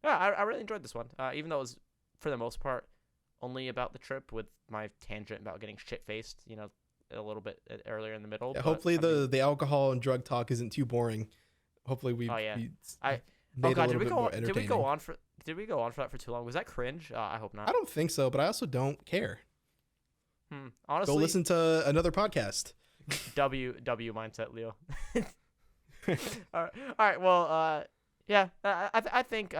Yeah. I really enjoyed this one. Even though it was for the most part only about the trip with my tangent about getting shit faced. A little bit earlier in the middle. Yeah, but, hopefully I mean, the alcohol and drug talk isn't too boring. Hopefully we. Oh, yeah. we I- made it a did little we bit go? more Did we entertaining. go on for? Did we go on for that for too long? Was that cringe? I hope not. I don't think so, but I also don't care. Honestly, Go listen to another podcast. W mindset, Leo. All right. Well, yeah. I think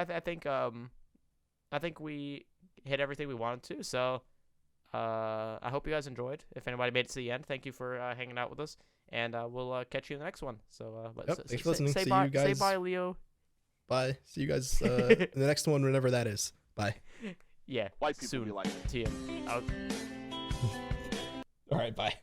we hit everything we wanted to. So, I hope you guys enjoyed. If anybody made it to the end, thank you for hanging out with us, and we'll catch you in the next one. So Yep. Thanks for listening. say See bye. you guys. Say bye, Leo. Bye. See you guys in the next one, whenever that is. Bye. Yeah. White people soon. be like it. See ya. All right. Bye.